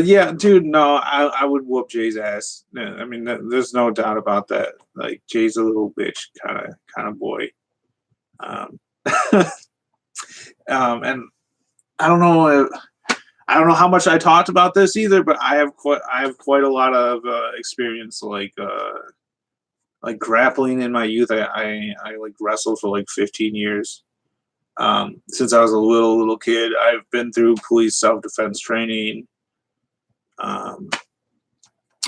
yeah, dude, no, I would whoop Jay's ass. Yeah, I mean, there's no doubt about that. Like Jay's a little bitch kind of boy. Um, and I don't know. I don't know how much I talked about this either, but I have quite a lot of experience like grappling in my youth. I like wrestled for like 15 years. Since I was a little kid, I've been through police self defense training. Um,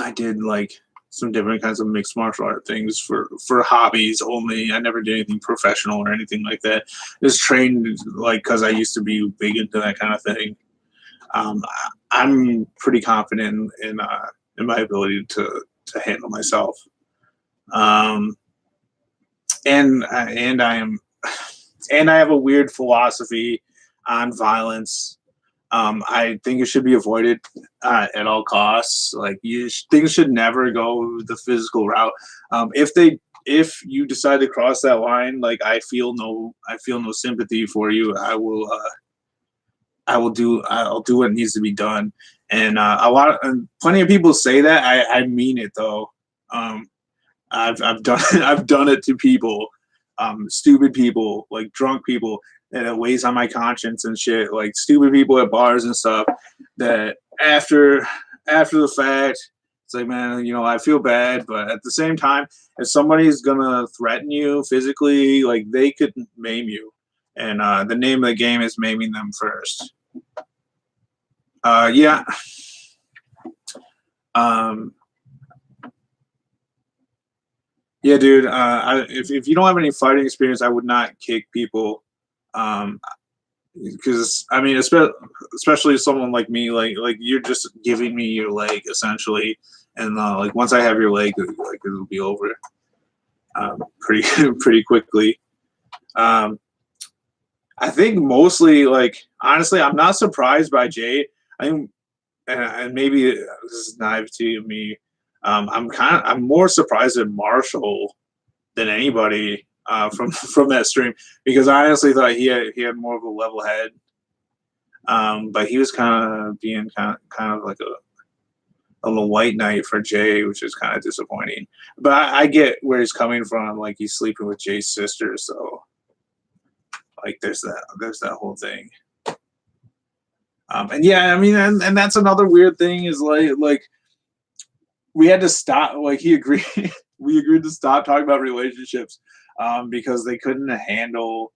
I did like some different kinds of mixed martial art things for hobbies only. I never did anything professional or anything like that. Just trained like because I used to be big into that kind of thing. Um, I'm pretty confident in my ability to handle myself. Um, and I am and I have a weird philosophy on violence. I think it should be avoided at all costs. Like things should never go the physical route. If you decide to cross that line, like I feel no sympathy for you. I'll do what needs to be done. And plenty of people say that. I mean it though. Um, I've done I've done it to people, stupid people, like drunk people, and it weighs on my conscience and shit. Like stupid people at bars and stuff. That after the fact, it's like, man, you know, I feel bad, but at the same time, if somebody's gonna threaten you physically, like they could maim you, and the name of the game is maiming them first. Yeah. Um, Yeah, dude. If you don't have any fighting experience, I would not kick people. Um, because I mean, especially someone like me, like you're just giving me your leg essentially, and like once I have your leg, like it'll be over, pretty pretty quickly. Um, I think mostly, like honestly, I'm not surprised by Jay. I think, and maybe this is naive to me. I'm more surprised at Marshall than anybody from that stream because I honestly thought he had more of a level head. But he was kind of being kind of like a little white knight for Jay, which is kind of disappointing. But I get where he's coming from. Like he's sleeping with Jay's sister, so like there's that whole thing. And yeah, I mean, and that's another weird thing is like we had to stop. Like he agreed, we agreed to stop talking about relationships because they couldn't handle,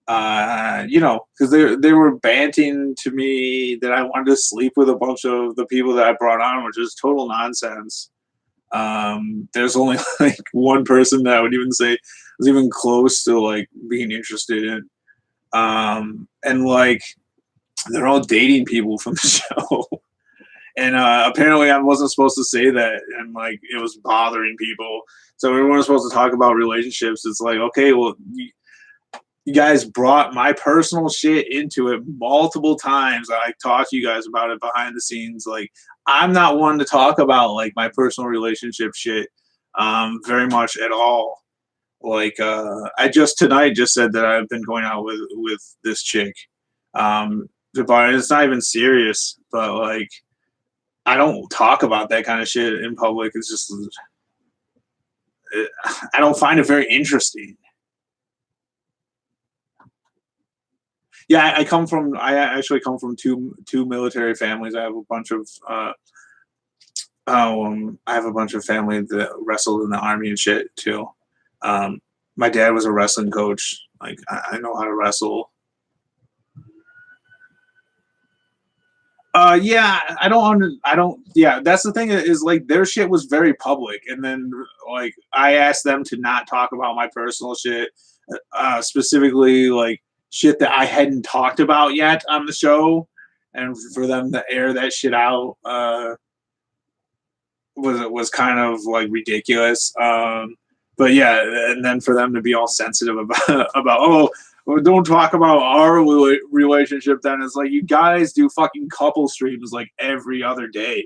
you know, because they were banting to me that I wanted to sleep with a bunch of the people that I brought on, which is total nonsense. There's only like one person that I would even say was even close to like being interested in, and like they're all dating people from the show. And apparently I wasn't supposed to say that, and like it was bothering people. So we weren't supposed to talk about relationships. It's like, okay, well, you guys brought my personal shit into it multiple times. I talked to you guys about it behind the scenes. Like I'm not one to talk about like my personal relationship shit very much at all. Like I just tonight just said that I've been going out with this chick. But it's not even serious, but like I don't talk about that kind of shit in public. It's just I don't find it very interesting. Yeah, I actually come from two military families. I have a bunch of I have a bunch of family that wrestled in the army and shit too. My dad was a wrestling coach. Like I know how to wrestle. Yeah, I don't. Yeah, that's the thing is like their shit was very public, and then like I asked them to not talk about my personal shit, specifically like shit that I hadn't talked about yet on the show, and for them to air that shit out. was kind of like ridiculous. But yeah, and then for them to be all sensitive about oh, well, don't talk about our relationship. Then it's like you guys do fucking couple streams like every other day.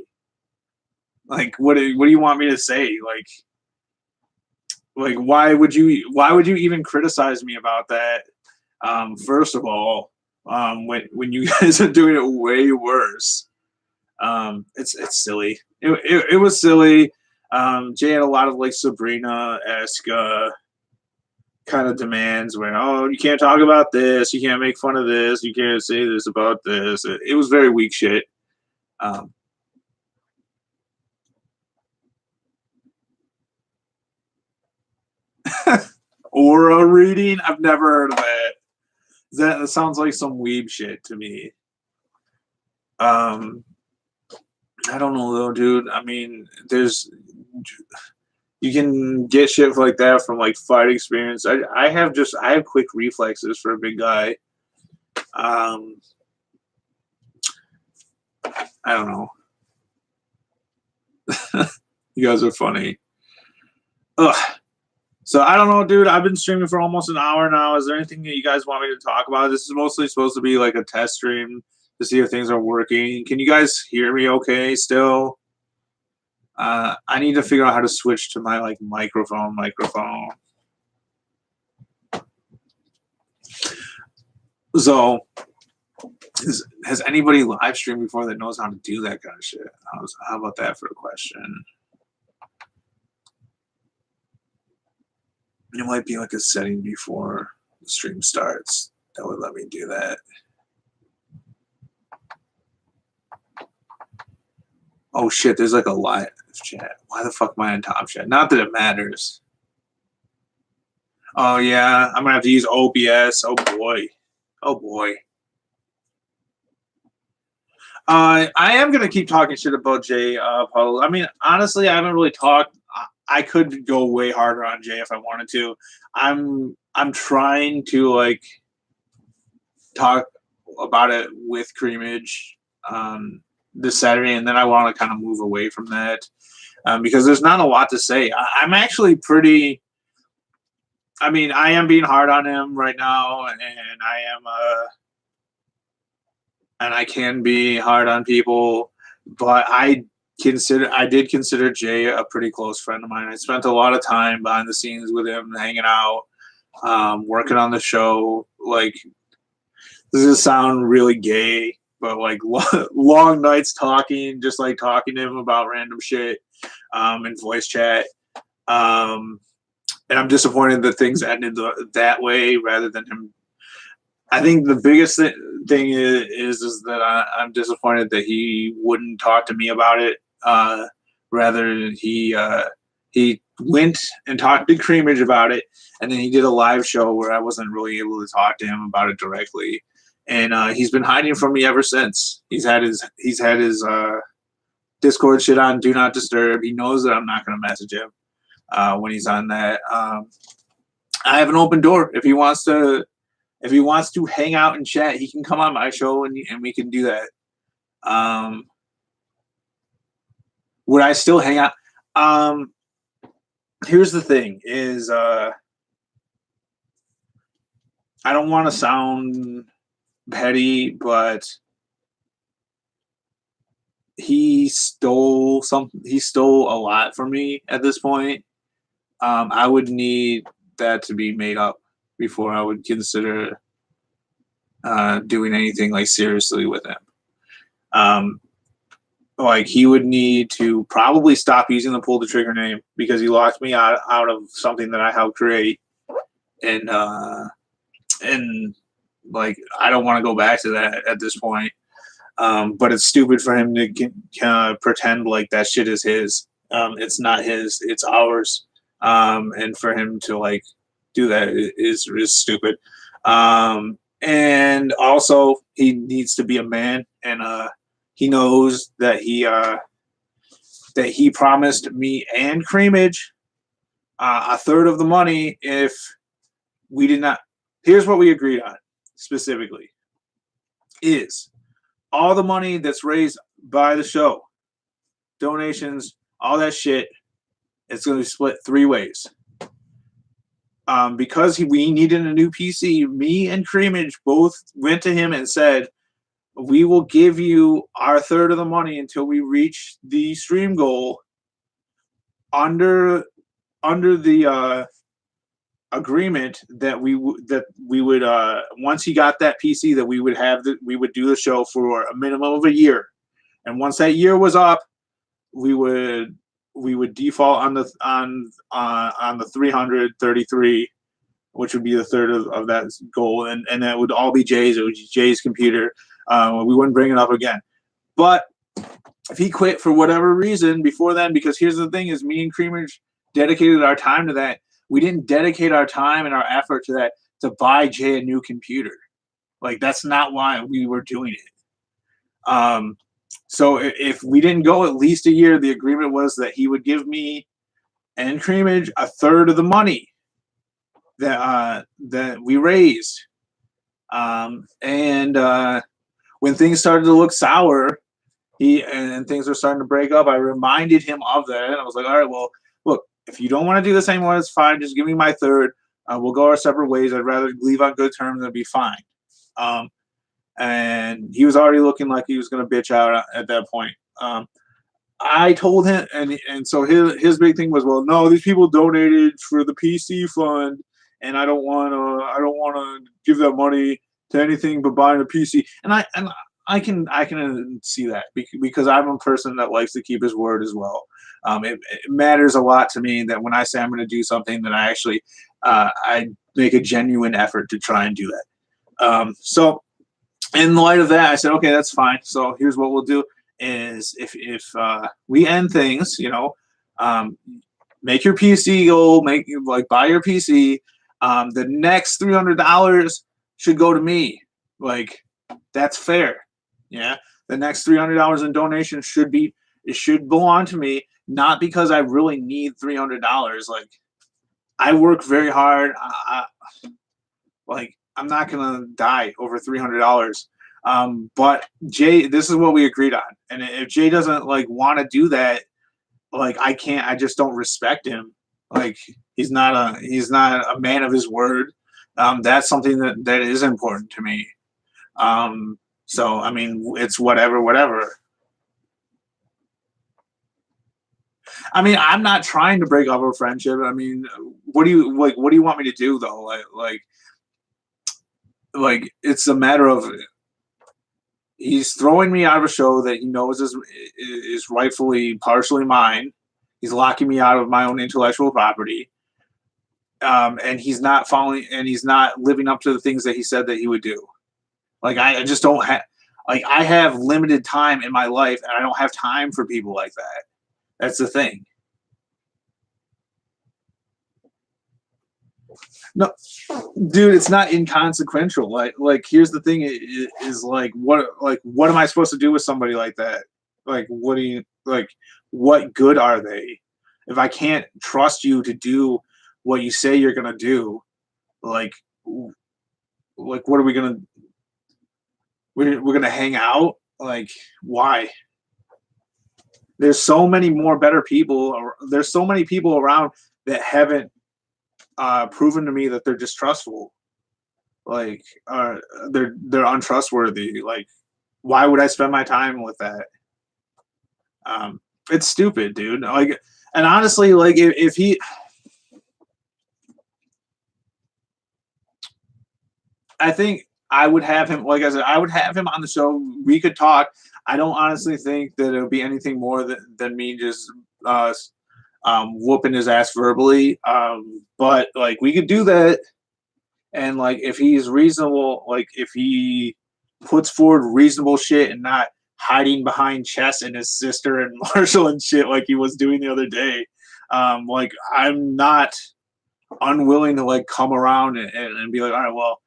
Like what do you want me to say? Like why would you even criticize me about that? First of all, when you guys are doing it way worse. It's silly. It was silly. Jay had a lot of like Sabrina-esque kind of demands where, oh, you can't talk about this, you can't make fun of this, you can't say this about this. It was very weak shit. Aura reading? I've never heard of that. That sounds like some weeb shit to me. I don't know though, dude. I mean, you can get shit like that from like fight experience. I have quick reflexes for a big guy. I don't know. You guys are funny. Ugh. So I don't know, dude. I've been streaming for almost an hour now. Is there anything that you guys want me to talk about? This is mostly supposed to be like a test stream to see if things are working. Can you guys hear me okay still? I need to figure out how to switch to my like microphone. So has anybody live streamed before that knows how to do that kind of shit? How about that for a question? It might be like a setting before the stream starts that would let me do that. Oh shit, there's like a live chat. Why the fuck am I on top chat? Not that it matters. Oh yeah, I'm gonna have to use OBS. Oh boy. I am gonna keep talking shit about Jay Puddle. I mean, honestly, I haven't really talked. I could go way harder on Jay if I wanted to. I'm trying to like talk about it with Creamage this Saturday, and then I want to kind of move away from that because there's not a lot to say. I'm actually pretty. I mean, I am being hard on him right now, and I am and I can be hard on people, but I did consider Jay a pretty close friend of mine. I spent a lot of time behind the scenes with him, hanging out, working on the show. Like, this is sound really gay, but like long nights talking, just like talking to him about random shit in voice chat. And I'm disappointed that things ended that way rather than him. I think the biggest thing is that I'm disappointed that he wouldn't talk to me about it. Rather, he went and talked to Creamage about it, and then he did a live show where I wasn't really able to talk to him about it directly. And he's been hiding from me ever since. He's had his Discord shit on Do Not Disturb. He knows that I'm not going to message him when he's on that. I have an open door. If he wants to hang out and chat, he can come on my show and we can do that. Would I still hang out? Here's the thing: is I don't want to sound petty, but he stole something. He stole a lot from me at this point. I would need that to be made up before I would consider doing anything like seriously with him. Like he would need to probably stop using the Pull the Trigger name because he locked me out of something that I helped create, and like I don't want to go back to that at this point. But it's stupid for him to pretend like that shit is his. It's not his, it's ours. And for him to like do that is stupid. And also he needs to be a man, and he knows that he promised me and Creamage a third of the money if we did not. Here's what we agreed on specifically: is all the money that's raised by the show, donations, all that shit. It's going to be split 3 ways. Because we needed a new PC, me and Creamage both went to him and said, we will give you our third of the money until we reach the stream goal under the agreement that we would once he got that PC that we would do the show for a minimum of a year, and once that year was up, we would default on the 333, which would be the third of that goal, and that would all be Jay's. It would be Jay's computer. We wouldn't bring it up again. But if he quit for whatever reason before then, because here's the thing: is me and Creamage dedicated our time to that. We didn't dedicate our time and our effort to that to buy Jay a new computer. Like, that's not why we were doing it. So if we didn't go at least a year, the agreement was that he would give me and Creamage a third of the money that we raised. When things started to look sour, and things were starting to break up, I reminded him of that, and I was like, all right, well, look, if you don't want to do this anymore, it's fine. Just give me my third. We'll go our separate ways. I'd rather leave on good terms and be fine. And he was already looking like he was going to bitch out at that point. I told him, and so his big thing was, well, no, these people donated for the PC fund, and I don't want to give that money to anything but buying a PC. And I can see that because I'm a person that likes to keep his word as well. It matters a lot to me that when I say I'm going to do something, that I actually I make a genuine effort to try and do that. So in light of that, I said, okay, that's fine. So here's what we'll do: is if we end things, make your PC goal, buy your PC. The next $300 should go to me. Like, that's fair. Yeah, the next $300 in donation should belong to me, not because I really need $300. Like, I work very hard. I'm not gonna die over $300. But Jay, this is what we agreed on, and if Jay doesn't want to do that, I can't. I just don't respect him. Like, he's not a man of his word. That's something that is important to me. So I mean, it's whatever. I mean, I'm not trying to break up a friendship. I mean, what do you want me to do though? Like it's a matter of he's throwing me out of a show that he knows is rightfully partially mine. He's locking me out of my own intellectual property. And he's not following, and he's not living up to the things that he said that he would do. Like, I just don't have, I have limited time in my life, and I don't have time for people like that. That's the thing. No, dude, it's not inconsequential. Like here's the thing: is what am I supposed to do with somebody like that? What good are they? If I can't trust you to do what you say you're gonna do, what are we gonna? We're gonna hang out? Like, why? There's so many more better people. There's so many people around that haven't proven to me that they're distrustful. They're untrustworthy. Like, why would I spend my time with that? It's stupid, dude. And honestly, if he, I think I would have him. Like I said, I would have him on the show. We could talk. I don't honestly think that it'll be anything more than me just whooping his ass verbally. But we could do that. And if he's reasonable, if he puts forward reasonable shit and not hiding behind Chess and his sister and Marshall and shit like he was doing the other day, I'm not unwilling to come around and be like, all right, well,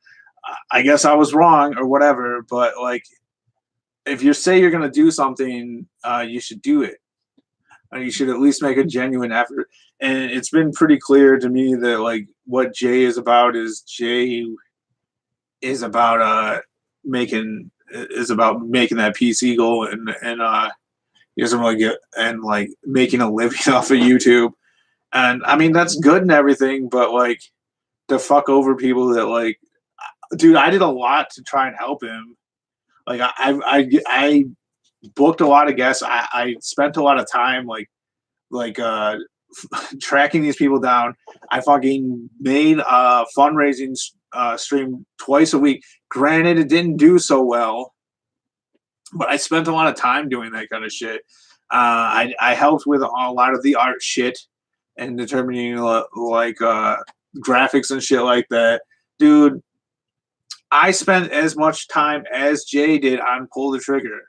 I guess I was wrong or whatever. But if you say you're gonna do something, you should do it. You should at least make a genuine effort. And it's been pretty clear to me that what Jay is about making that PC goal and He doesn't really get and like making a living off of YouTube. And I mean that's good and everything, but like to fuck over people that like, dude, I did a lot to try and help him. Like I booked a lot of guests. I spent a lot of time like tracking these people down. I fucking made a fundraising stream twice a week. Granted, it didn't do so well, but I spent a lot of time doing that kind of shit. I helped with a lot of the art shit and determining like graphics and shit like that. Dude, I spent as much time as Jay did on Pull the Trigger.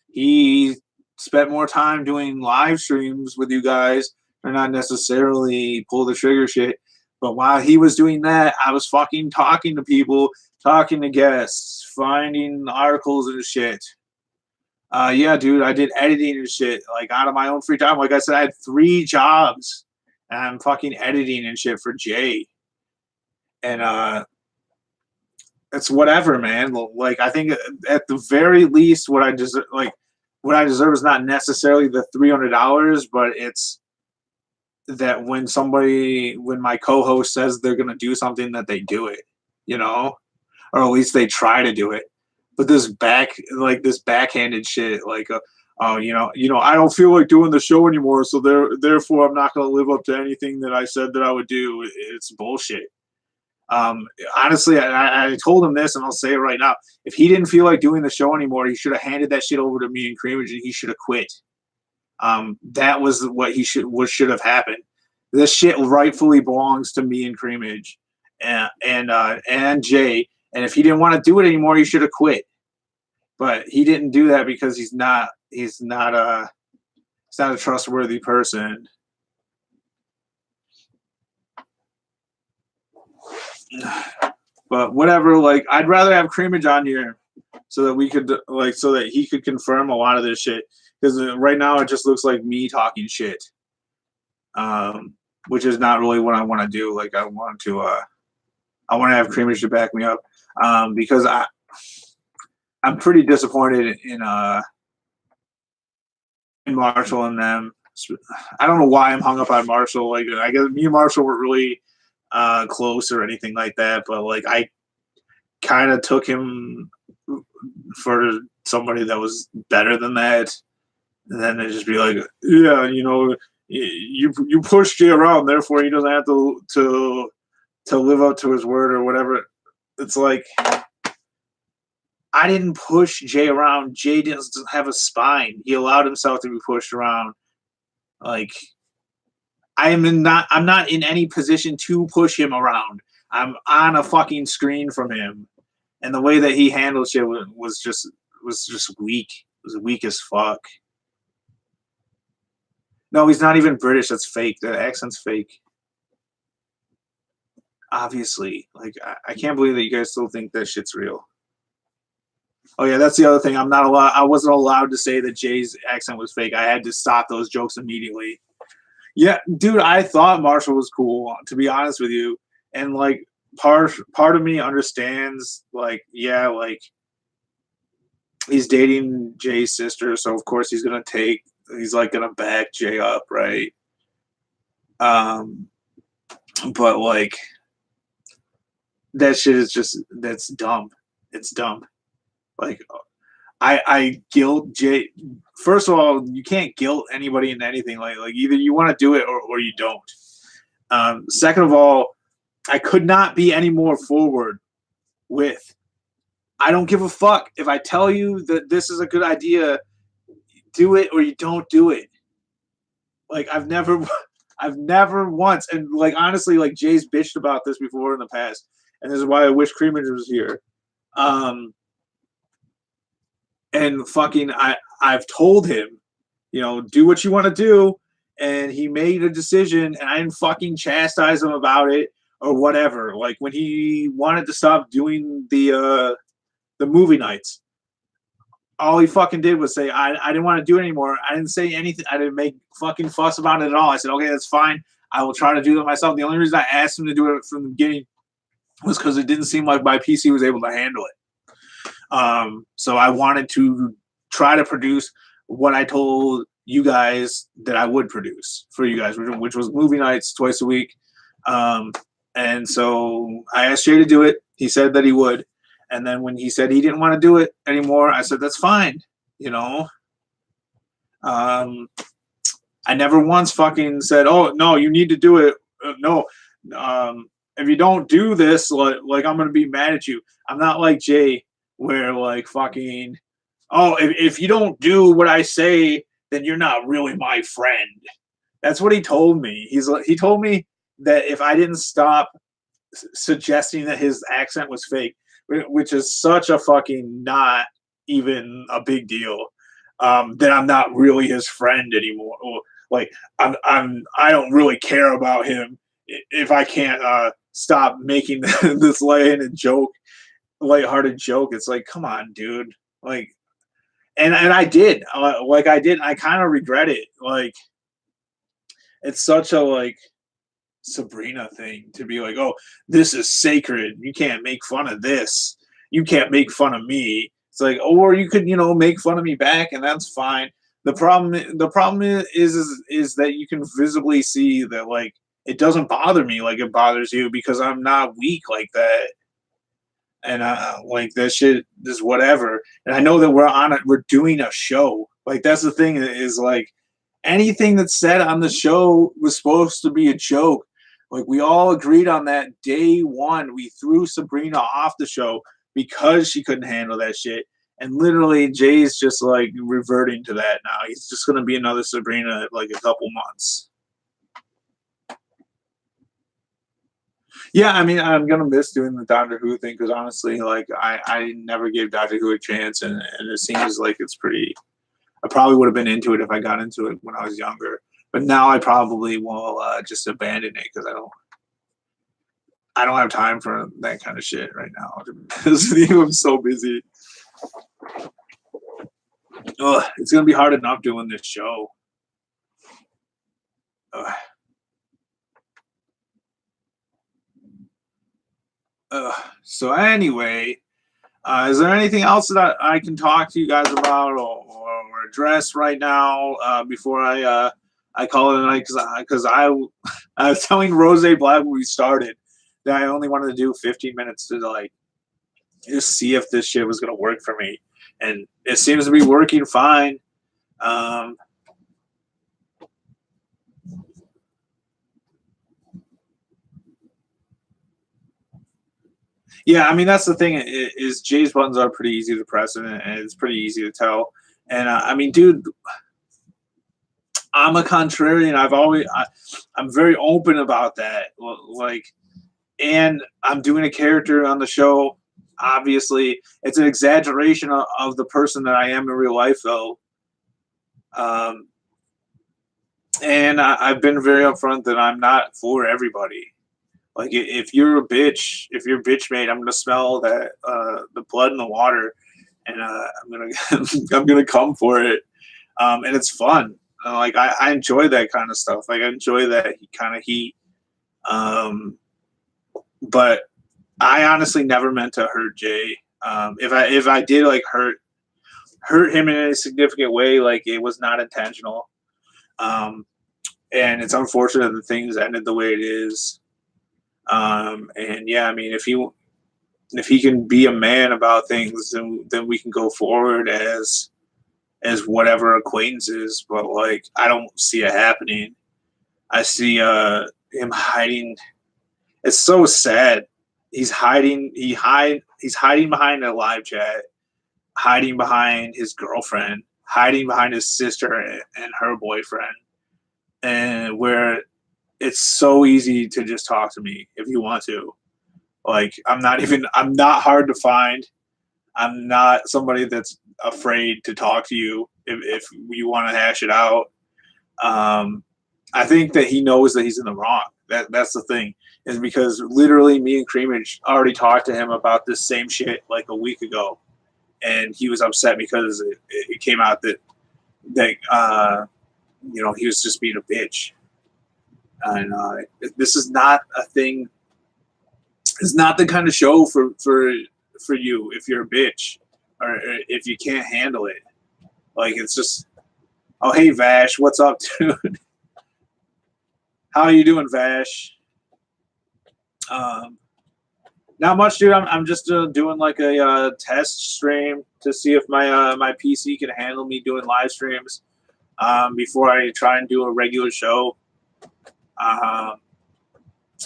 He spent more time doing live streams with you guys. They're not necessarily Pull the Trigger shit. But while he was doing that, I was fucking talking to people, talking to guests, finding articles and shit. Yeah, dude, I did editing and shit, like out of my own free time. Like I said, I had 3 jobs, and I'm fucking editing and shit for Jay. And it's whatever, man. Like I think at the very least, what I deserve is not necessarily the $300, but it's that when my co-host says they're gonna do something, that they do it, you know, or at least they try to do it. But this backhanded shit, like, oh, I don't feel like doing the show anymore, so therefore I'm not gonna live up to anything that I said that I would do. It's bullshit. Honestly, I told him this, and I'll say it right now. If he didn't feel like doing the show anymore, he should have handed that shit over to me and Creamage, and he should have quit. That was what should have happened. This shit rightfully belongs to me and Creamage, and Jay. And if he didn't want to do it anymore, he should have quit. But he didn't do that because he's not a trustworthy person. But whatever, like I'd rather have Creamage on here so that he could confirm a lot of this shit, because right now it just looks like me talking shit, which is not really what I want to do. Like I want to have Creamage to back me up, because I'm pretty disappointed in Marshall and them. I don't know why I'm hung up on Marshall. Like I guess me and Marshall were really close or anything like that, but like I kind of took him for somebody that was better than that, and then they just be like, yeah, you push Jay around, therefore he doesn't have to live up to his word or whatever. It's like, I didn't push Jay around. Jay doesn't have a spine. He allowed himself to be pushed around. Like, I'm not in any position to push him around. I'm on a fucking screen from him, and the way that he handled shit was just weak. It was weak as fuck. No, he's not even British. That's fake. The accent's fake. Obviously, like I can't believe that you guys still think that shit's real. Oh yeah, that's the other thing. I wasn't allowed to say that Jay's accent was fake. I had to stop those jokes immediately. Yeah, dude, I thought Marshall was cool, to be honest with you. And like part of me understands, like, yeah, like he's dating Jay's sister, so of course he's gonna back Jay up, right? But like that shit is that's dumb. It's dumb. Like I guilt Jay. First of all, you can't guilt anybody into anything. Like either you want to do it or you don't. Second of all, I could not be any more forward with, I don't give a fuck if I tell you that this is a good idea, do it or you don't do it. Like I've never once, and like honestly, like Jay's bitched about this before in the past, and this is why I wish Creamage was here. And fucking, I've told him, do what you want to do, and he made a decision, and I didn't fucking chastise him about it or whatever. Like when he wanted to stop doing the movie nights, all he fucking did was say, I didn't want to do it anymore. I didn't say anything. I didn't make fucking fuss about it at all. I said, okay, that's fine. I will try to do that myself. The only reason I asked him to do it from the beginning was because it didn't seem like my PC was able to handle it. So I wanted to try to produce what I told you guys that I would produce for you guys, which was movie nights twice a week. And so I asked Jay to do it. He said that he would. And then when he said he didn't want to do it anymore, I said, that's fine. You know, I never once fucking said, oh, no, you need to do it. No. If you don't do this, like I'm going to be mad at you. I'm not like Jay where like fucking, oh, if you don't do what I say, then you're not really my friend. That's what he told me. He told me that if I didn't stop suggesting that his accent was fake, which is such a fucking not even a big deal, then I'm not really his friend anymore. Or, like I don't really care about him if I can't stop making this lighthearted joke. It's like, come on, dude. Like, and I did, I kind of regret it. Like, it's such a like Sabrina thing to be like, oh, this is sacred. You can't make fun of this. You can't make fun of me. It's like, or you could, make fun of me back, and that's fine. The problem is that you can visibly see that like it doesn't bother me like it bothers you because I'm not weak like that. And like that shit is whatever. And I know that we're doing a show. Like that's the thing is like anything that's said on the show was supposed to be a joke. Like we all agreed on that day one. We threw Sabrina off the show because she couldn't handle that shit. And literally Jay's just like reverting to that now. He's just gonna be another Sabrina in like a couple months. Yeah, I mean, I'm gonna miss doing the Doctor Who thing because honestly, like I never gave Doctor Who a chance, and it seems like it's pretty. I probably would have been into it if I got into it when I was younger, but now I probably will just abandon it because I don't have time for that kind of shit right now. I'm so busy. Ugh, it's gonna be hard enough doing this show. Ugh. So anyway, is there anything else that I can talk to you guys about or address right now before I call it a night? Because I was telling Rose Black when we started that I only wanted to do 15 minutes to like just see if this shit was gonna work for me, and it seems to be working fine. Yeah, I mean that's the thing is Jay's buttons are pretty easy to press and it's pretty easy to tell. And I mean, dude, I'm a contrarian. I'm very open about that. Like, and I'm doing a character on the show. Obviously, it's an exaggeration of the person that I am in real life, though. And I've been very upfront that I'm not for everybody. Like if you're a bitch, if you're bitch made, I'm gonna smell that the blood in the water, and I'm gonna I'm gonna come for it, and it's fun. Like I enjoy that kind of stuff. Like I enjoy that kind of heat. But I honestly never meant to hurt Jay. If I did like hurt him in a significant way, like it was not intentional. And it's unfortunate that things ended the way it is. And yeah, I mean, if he can be a man about things, then we can go forward as whatever acquaintances. But like, I don't see it happening. I see him hiding. It's so sad. He's hiding. He's hiding behind a live chat, hiding behind his girlfriend, hiding behind his sister and her boyfriend, and where it's so easy to just talk to me if you want to. Like I'm not hard to find. I'm not somebody that's afraid to talk to you if you want to hash it out. I think that he knows that he's in the wrong. That's the thing, is because literally me and Creamage already talked to him about this same shit like a week ago, and he was upset because it came out that he was just being a bitch. And this is not a thing. It's not the kind of show for you if you're a bitch or if you can't handle it. Like it's just Oh, hey Vash, what's up, dude? How are you doing, Vash? Um, Not much, dude. I'm just doing like a test stream to see if my PC can handle me doing live streams before I try and do a regular show. Um,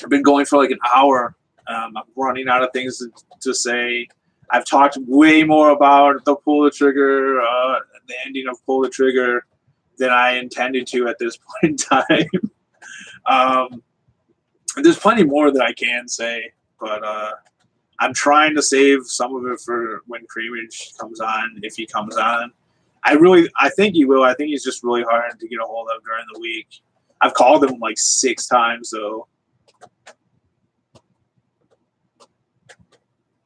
I've been going for like an hour. I'm running out of things to say. I've talked way more about the Pull the Trigger, the ending of Pull the Trigger, than I intended to at this point in time. um, there's plenty more that I can say, but I'm trying to save some of it for when Creamage comes on, if he comes on. I think he will. I think he's just really hard to get a hold of during the week. I've called him like 6 times, though.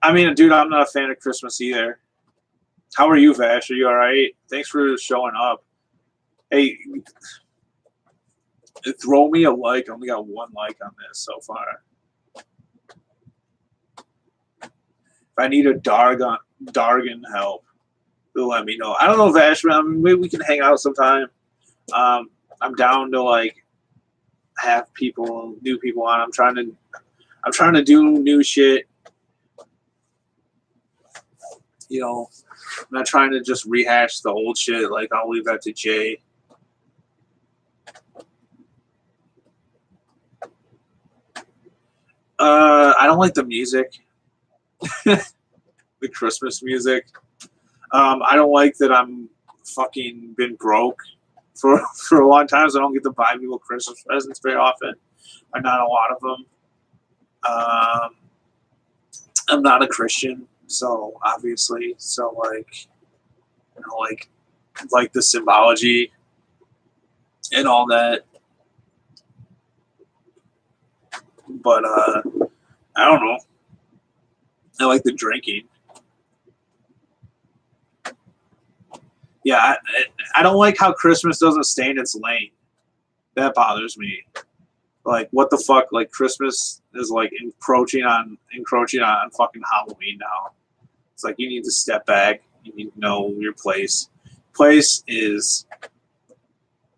I mean, dude, I'm not a fan of Christmas either. How are you, Vash? Are you all right? Thanks for showing up. Hey, throw me a like. I only got 1 like on this so far. If I need a Dargan help, they'll let me know. I don't know, Vash, man. I mean, maybe we can hang out sometime. I'm down to like have new people on. I'm trying to do new shit. You know, I'm not trying to just rehash the old shit. Like, I'll leave that to Jay. I don't like the music, the Christmas music. I don't like that I'm fucking been broke for a long time, so I don't get to buy people Christmas presents very often, or not a lot of them. I'm not a Christian, so obviously, so like, you know, like the symbology and all that. But I don't know. I like the drinking. Yeah, I don't like how Christmas doesn't stay in its lane. That bothers me. Like, what the fuck? Like, Christmas is like encroaching on fucking Halloween now. It's like you need to step back. You need to know your place. Place is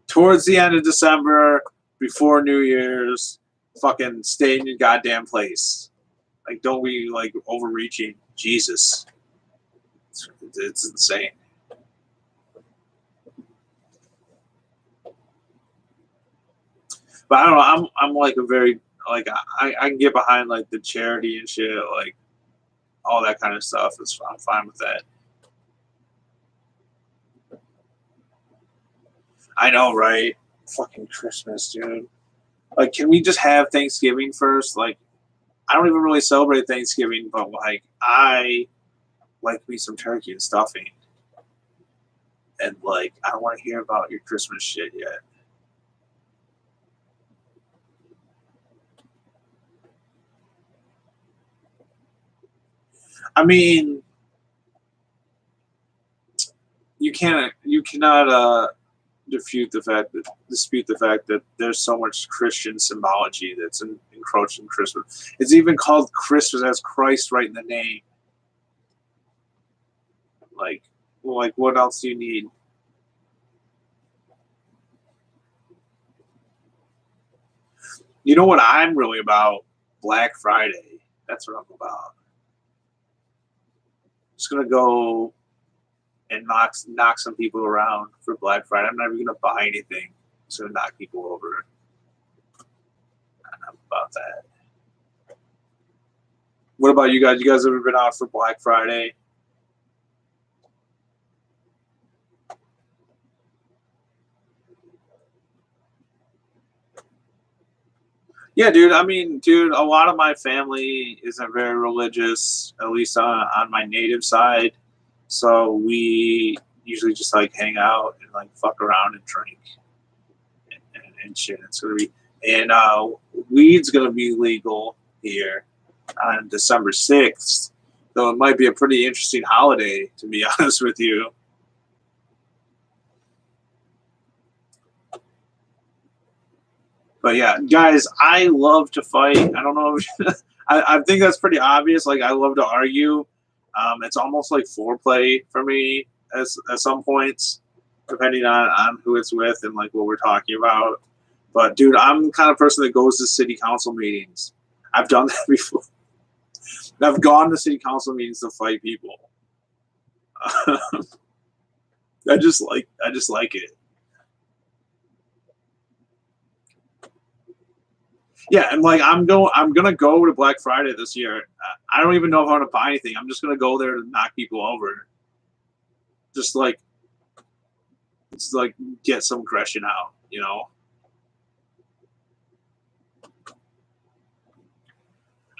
towards the end of December, before New Year's. Fucking stay in your goddamn place. Like, don't be like overreaching. Jesus, it's insane. But I don't know. I'm like a very like I can get behind like the charity and shit, like all that kind of stuff. I'm fine with that. I know, right? Fucking Christmas, dude. Like, can we just have Thanksgiving first? Like, I don't even really celebrate Thanksgiving, but like I like me some turkey and stuffing, and like I don't want to hear about your Christmas shit yet. I mean, you cannot dispute the fact that there's so much Christian symbology that's encroached in Christmas. It's even called Christmas as Christ right in the name. Like, what else do you need? You know what I'm really about? Black Friday. That's what I'm about. Just gonna go and knock some people around for Black Friday. I'm not even gonna buy anything. I'm just gonna knock people over. I'm about that. What about you guys? You guys ever been out for Black Friday? Yeah, dude. I mean, dude, a lot of my family isn't very religious, at least on my native side. So we usually just like hang out and like fuck around and drink and shit. It's gonna be and weed's gonna be legal here on December 6th. So it might be a pretty interesting holiday, to be honest with you. But yeah, guys, I love to fight. I don't know. I think that's pretty obvious. Like, I love to argue. It's almost like foreplay for me at some points. depending on who it's with and like what we're talking about. But dude, I'm the kind of person that goes to city council meetings. I've done that before. I've gone to city council meetings to fight people. I just like it. Yeah, and like I'm gonna go to Black Friday this year. I don't even know if I want to buy anything. I'm just gonna go there to knock people over. Just like get some aggression out, you know.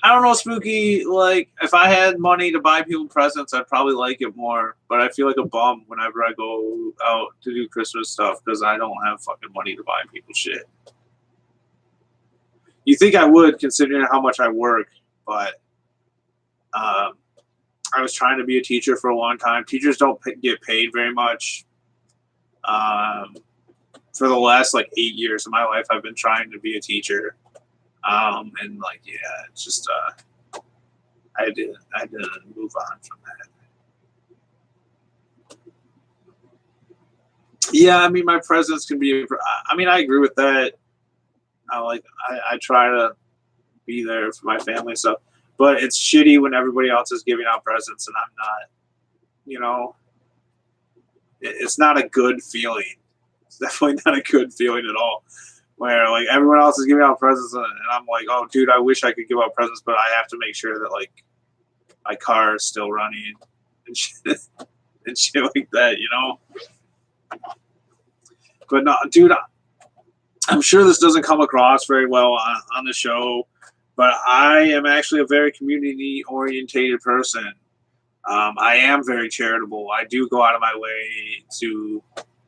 I don't know, Spooky. Like, if I had money to buy people presents, I'd probably like it more. But I feel like a bum whenever I go out to do Christmas stuff because I don't have fucking money to buy people shit. You think I would, considering how much I work, but I was trying to be a teacher for a long time. Teachers don't get paid very much. For the last like 8 years of my life, I've been trying to be a teacher. And like, yeah, it's just, I had to move on from that. Yeah, I mean, my presence can be, I mean, I agree with that. I try to be there for my family and stuff, but it's shitty when everybody else is giving out presents and I'm not, you know, it's not a good feeling. It's definitely not a good feeling at all. Where like everyone else is giving out presents and I'm like, oh dude, I wish I could give out presents, but I have to make sure that like my car is still running and shit, and shit like that, you know. But no, dude, I'm sure this doesn't come across very well on the show, but I am actually a very community orientated person. I am very charitable. I do go out of my way to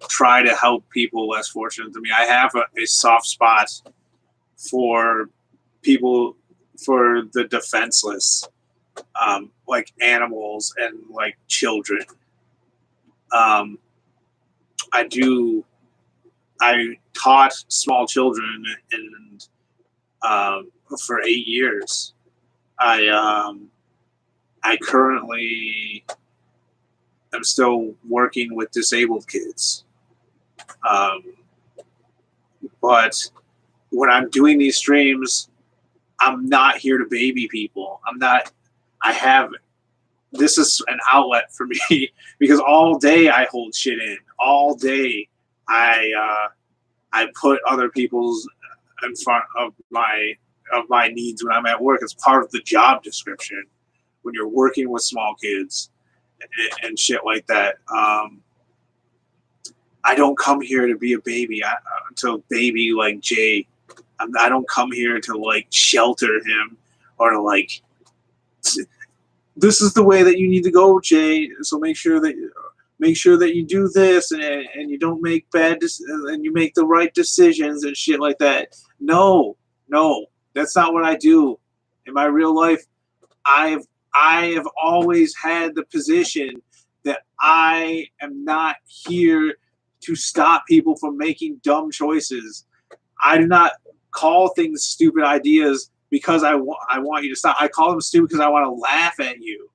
try to help people less fortunate than me. I have a soft spot for people, for the defenseless, like animals and like children. I taught small children and for 8 years. I currently am still working with disabled kids. But when I'm doing these streams, I'm not here to baby people. This is an outlet for me because all day I hold shit in. All day I put other people's in front of my needs when I'm at work. It's part of the job description when you're working with small kids and shit like that. I don't come here to be a baby, to baby like Jay. I don't come here to like shelter him or to like, this is the way that you need to go, Jay. So make sure that you do this and you don't make and you make the right decisions and shit like that. No, that's not what I do. In my real life, I have always had the position that I am not here to stop people from making dumb choices. I do not call things stupid ideas because I want you to stop. I call them stupid because I want to laugh at you.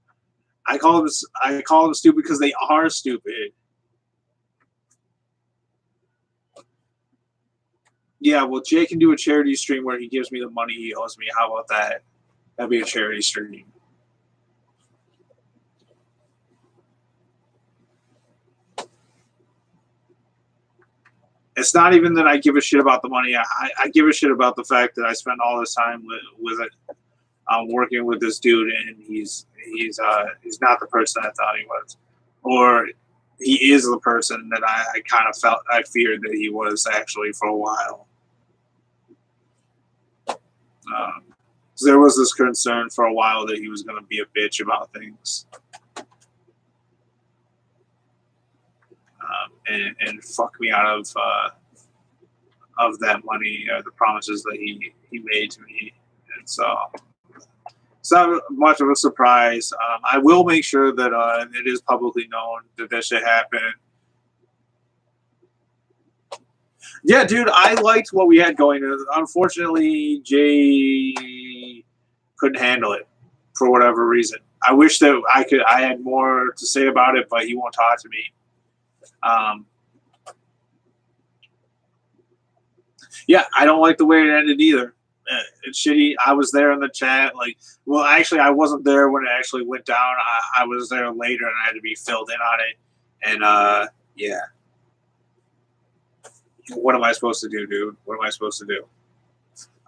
I call them stupid because they are stupid. Yeah, well, Jay can do a charity stream where he gives me the money he owes me. How about that? That'd be a charity stream. It's not even that I give a shit about the money. I give a shit about the fact that I spend all this time with it, working with this dude, and he's not the person I thought he was, or he is the person that I kind of feared that he was actually for a while. So there was this concern for a while that he was going to be a bitch about things. And fuck me out of that money or the promises that he made to me. And so it's not much of a surprise. I will make sure that it is publicly known that this shit happened. Yeah, dude, I liked what we had going. Unfortunately, Jay couldn't handle it for whatever reason. I wish that I had more to say about it, but he won't talk to me. Yeah, I don't like the way it ended either. It's shitty. I was there in the chat. Like, well, actually, I wasn't there when it actually went down. I was there later, and I had to be filled in on it. And yeah, what am I supposed to do, dude? What am I supposed to do?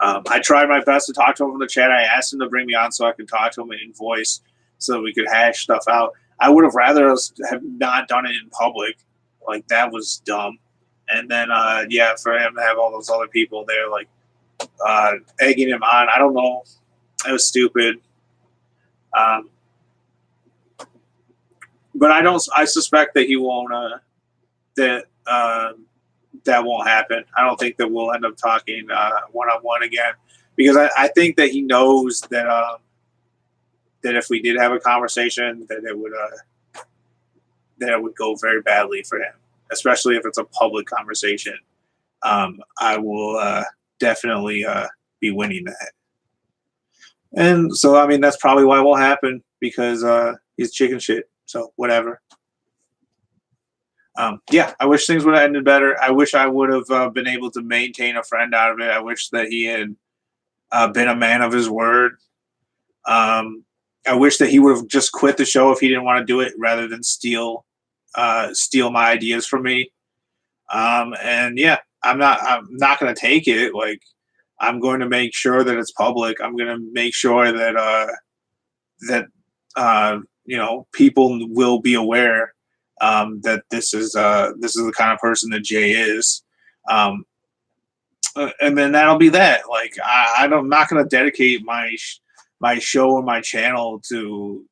I tried my best to talk to him in the chat. I asked him to bring me on so I could talk to him in voice, so we could hash stuff out. I would have rather us have not done it in public. Like, that was dumb. And then, yeah, for him to have all those other people there, like, egging him on. I don't know. It was stupid. But I suspect that he won't, that won't happen. I don't think that we'll end up talking one-on-one again, because I think that he knows that that if we did have a conversation, that it would go very badly for him, especially if it's a public conversation. I will definitely be winning that. And so, I mean, that's probably why it won't happen, because he's chicken shit. So whatever. Yeah, I wish things would have ended better. I wish I would have been able to maintain a friend out of it. I wish that he had been a man of his word. I wish that he would have just quit the show if he didn't want to do it, rather than steal my ideas from me. And yeah, I'm not going to take it. Like, I'm going to make sure that it's public. I'm going to make sure that people will be aware that this is the kind of person that Jay is. And then that'll be that. Like, I'm not going to dedicate my show and my channel to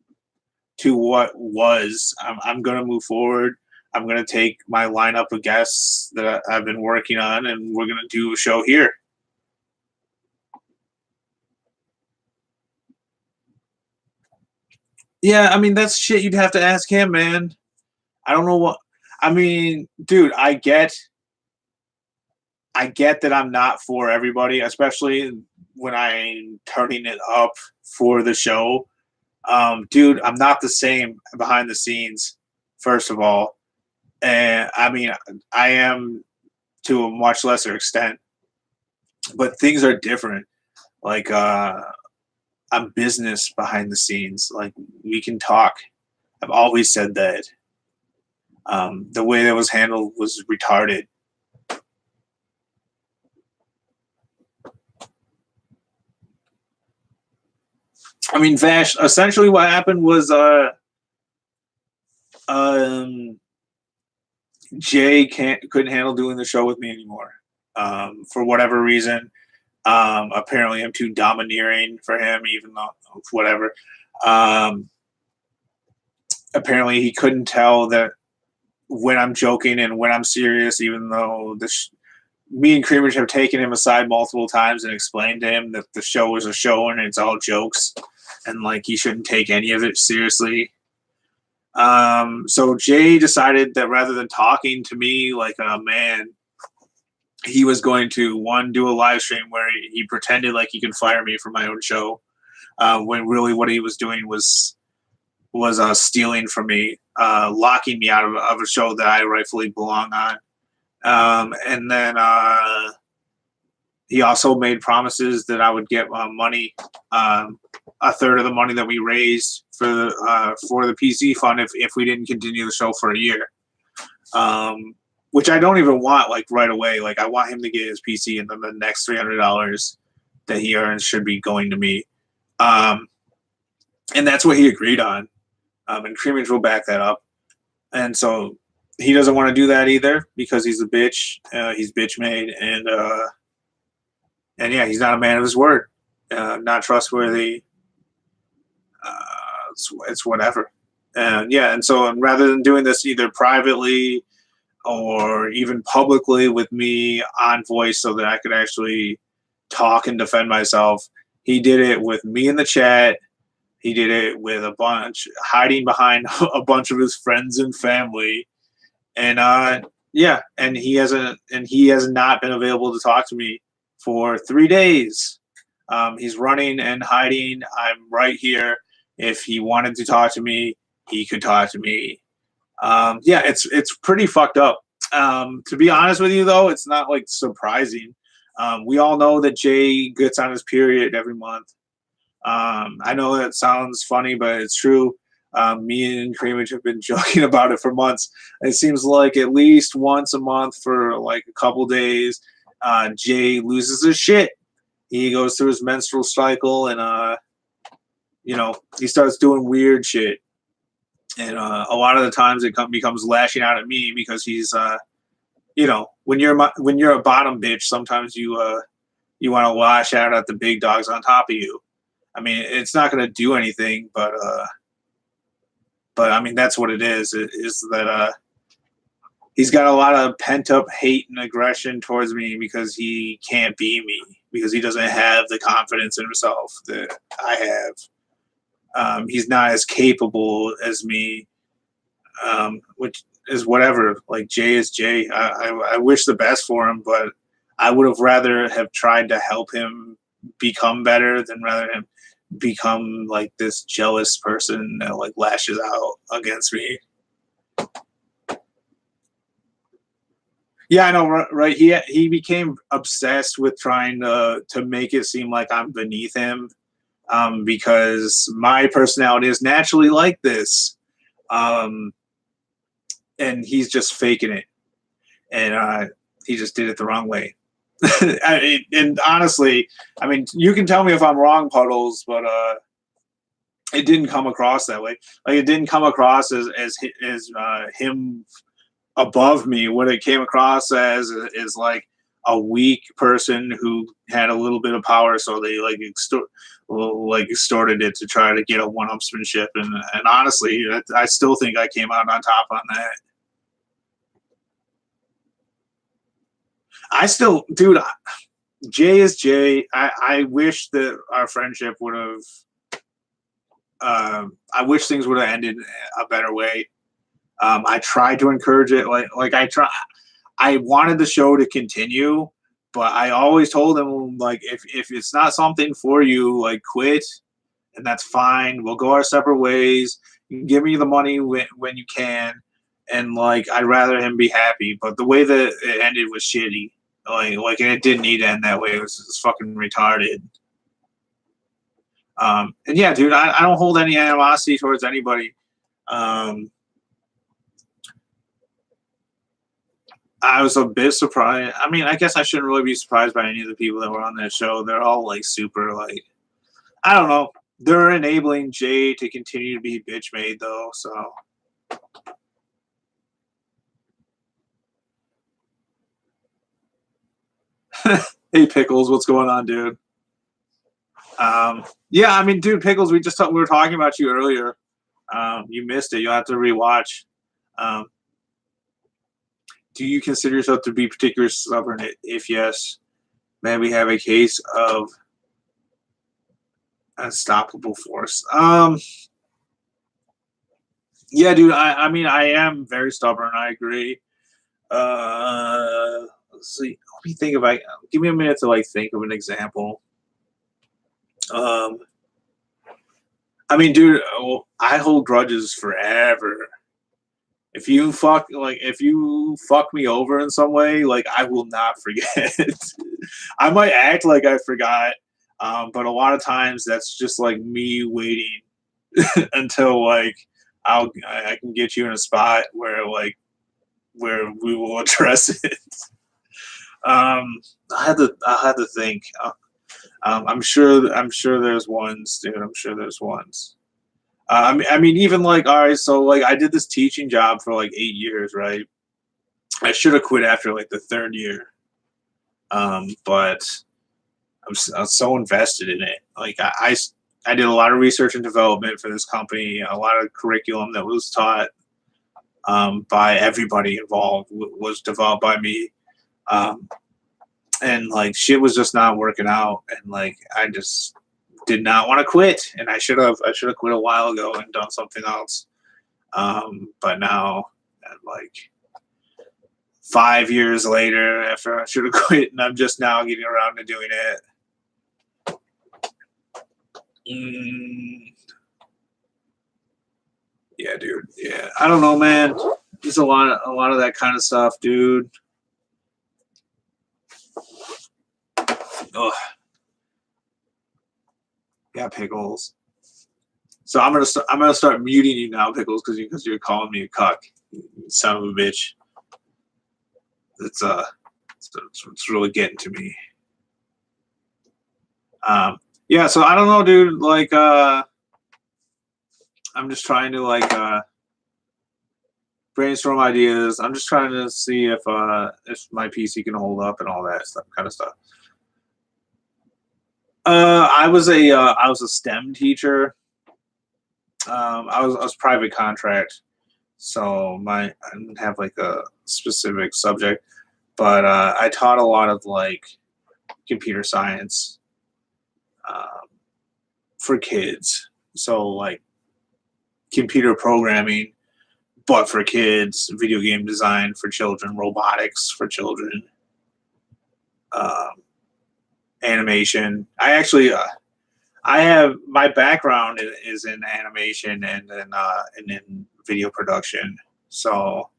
what was. I'm going to move forward. I'm going to take my lineup of guests that I've been working on, and we're going to do a show here. Yeah, I mean, that's shit you'd have to ask him, man. I don't know what. I mean, dude, I get that I'm not for everybody, especially when I'm turning it up for the show. Dude, I'm not the same behind the scenes, first of all. And I mean, I am to a much lesser extent, but things are different. Like, I'm business behind the scenes. Like, we can talk. I've always said that. The way that was handled was retarded. I mean, Vash, essentially what happened was Jay couldn't handle doing the show with me anymore. For whatever reason. Apparently I'm too domineering for him, even though whatever. Apparently he couldn't tell that when I'm joking and when I'm serious, even though me and Creamage have taken him aside multiple times and explained to him that the show is a show and it's all jokes, and like, he shouldn't take any of it seriously. So Jay decided that rather than talking to me like a man, he was going to do a live stream where he pretended like he could fire me from my own show, when really what he was doing was stealing from me, locking me out of a show that I rightfully belong on. And then he also made promises that I would get money, a third of the money that we raised for the PC fund if we didn't continue the show for a year. Which I don't even want, like, right away. Like, I want him to get his PC, and then the next $300 that he earns should be going to me. And that's what he agreed on. And Creamage will back that up. And so he doesn't want to do that either, because he's a bitch. He's bitch made, and yeah, he's not a man of his word. Not trustworthy. It's whatever. And yeah, and so rather than doing this either privately or even publicly with me on voice so that I could actually talk and defend myself, he did it with me in the chat. He did it with hiding behind a bunch of his friends and family. And yeah, and he has not been available to talk to me for 3 days. He's running and hiding. I'm right here. If he wanted to talk to me, he could talk to me. Yeah, it's pretty fucked up. To be honest with you, though, it's not like surprising. We all know that Jay gets on his period every month. I know that sounds funny, but it's true. Me and Creamage have been joking about it for months. It seems like at least once a month for like a couple days, Jay loses his shit. He goes through his menstrual cycle, and he starts doing weird shit. And a lot of the times it becomes lashing out at me because he's, when you're a bottom bitch, sometimes you want to lash out at the big dogs on top of you. I mean, it's not going to do anything, but I mean, that's what it is. Is that he's got a lot of pent up hate and aggression towards me because he can't be me, because he doesn't have the confidence in himself that I have. He's not as capable as me, which is whatever. Like, Jay is Jay. I wish the best for him, but I would have rather have tried to help him become better than rather him become like this jealous person that like lashes out against me. Yeah, I know, right? He became obsessed with trying to make it seem like I'm beneath him, because my personality is naturally like this, and he's just faking it, and he just did it the wrong way. And honestly, I mean, you can tell me if I'm wrong, Puddles, but it didn't come across that way. Like, it didn't come across as him above me. What it came across as is like a weak person who had a little bit of power, so they like extorted it to try to get a one-upsmanship. And honestly, I still think I came out on top on that. I still, dude, Jay is Jay. I wish that our friendship would have. I wish things would have ended a better way. I tried to encourage it, I wanted the show to continue, but I always told him, like, if it's not something for you, like, quit, and that's fine. We'll go our separate ways. You can give me the money when you can, and like, I'd rather him be happy. But the way that it ended was shitty. Like, and it didn't need to end that way. It was fucking retarded. And yeah, dude, I don't hold any animosity towards anybody. I was a bit surprised. I mean, I guess I shouldn't really be surprised by any of the people that were on that show. They're all like super, like, I don't know. They're enabling Jay to continue to be bitch made, though. So hey, Pickles, what's going on, dude? Yeah, I mean, dude, Pickles, we were talking about you earlier. You missed it. You'll have to rewatch. Um, do you consider yourself to be particularly stubborn? If yes, then we have a case of unstoppable force. Yeah, dude. I mean, I am very stubborn. I agree. Let's see. Let me think. If I give me a minute to like think of an example. Um, I mean, dude, I hold grudges forever. If you fuck me over in some way, like, I will not forget. I might act like I forgot, but a lot of times that's just like me waiting until like I can get you in a spot where we will address it. I had to think. I'm sure there's ones, dude. I'm sure there's ones. I mean, even like, all right, so like, I did this teaching job for like 8 years, right? I should have quit after like the third year, but I'm so invested in it. Like, I did a lot of research and development for this company, a lot of curriculum that was taught by everybody involved was developed by me. And like, shit was just not working out, and like, I just did not want to quit, and I should have quit a while ago and done something else. But now, like 5 years later, after I should have quit, and I'm just now getting around to doing it. Yeah, dude. Yeah, I don't know, man. There's a lot of that kind of stuff, dude. Ugh. Yeah, Pickles. So I'm gonna start muting you now, Pickles, because you're calling me a cuck, you son of a bitch. It's really getting to me. Yeah, so I don't know, dude. Like, I'm just trying to like brainstorm ideas. I'm just trying to see if my PC can hold up and all that kind of stuff. I was a STEM teacher. I was private contract, so I didn't have like a specific subject, but I taught a lot of like computer science for kids. So like computer programming, but for kids, video game design for children, robotics for children, animation. I have my background is in animation and in video production, so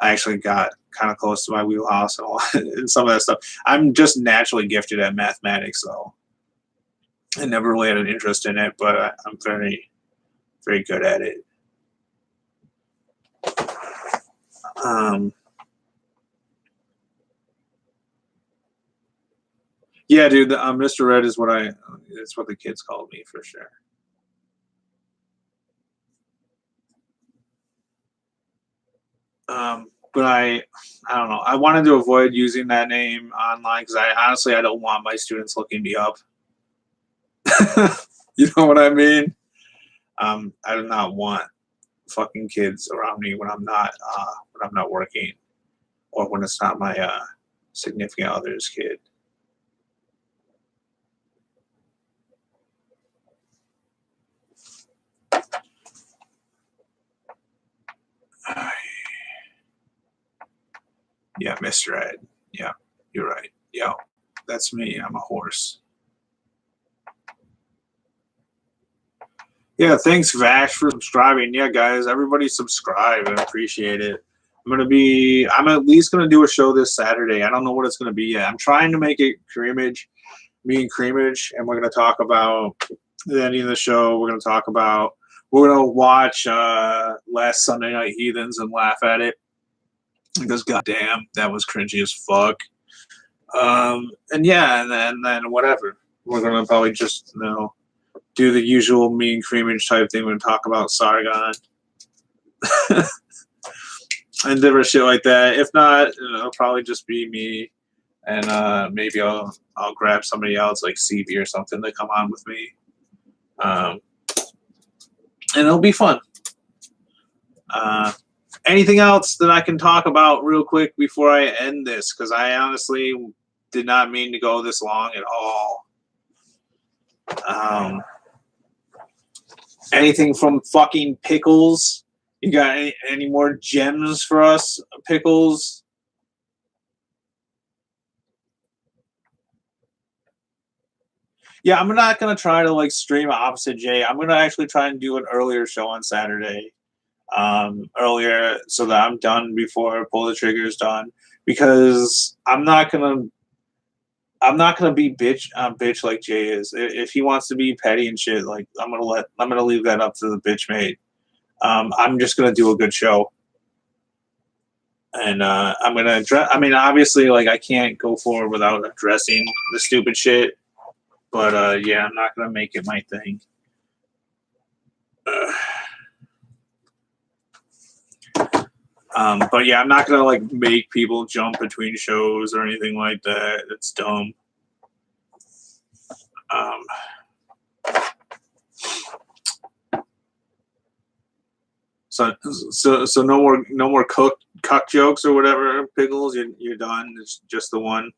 I actually got kind of close to my wheelhouse and all and some of that stuff. I'm just naturally gifted at mathematics, though. I never really had an interest in it, but I'm very, very good at it. Yeah, dude, Mr. Red is it's what the kids called me for sure. But I don't know. I wanted to avoid using that name online because I don't want my students looking me up. You know what I mean? I do not want fucking kids around me when I'm not working, or when it's not my significant other's kid. Yeah, Mr. Ed. Yeah, you're right. Yeah, that's me. I'm a horse. Yeah, thanks, Vash, for subscribing. Yeah, guys, everybody subscribe. I appreciate it. I'm at least gonna do a show this Saturday. I don't know what it's gonna be yet. I'm trying to make it Creamage, me and Creamage, and we're gonna talk about the ending of the show. We're gonna watch Last Sunday Night Heathens and laugh at it because goddamn, that was cringy as fuck. And yeah, and then whatever. We're gonna probably just do the usual me and Creamage type thing. We're gonna talk about Sargon and different shit like that. If not, it'll probably just be me, and maybe I'll grab somebody else like CB or something to come on with me, and it'll be fun. Anything else that I can talk about real quick before I end this? Because I honestly did not mean to go this long at all. Anything from fucking Pickles? You got any more gems for us, Pickles? Yeah, I'm not gonna try to like stream opposite Jay. I'm gonna actually try and do an earlier show on Saturday, earlier, so that I'm done before Pull the Trigger's done. Because I'm not gonna be bitch like Jay is. If he wants to be petty and shit, like I'm gonna leave that up to the bitch mate. I'm just gonna do a good show, and I'm gonna address. I mean, obviously, like I can't go forward without addressing the stupid shit. But yeah, I'm not gonna make it my thing. But yeah, I'm not gonna like make people jump between shows or anything like that. It's dumb. So no more cuck jokes or whatever, Pickles. You're done. It's just the one.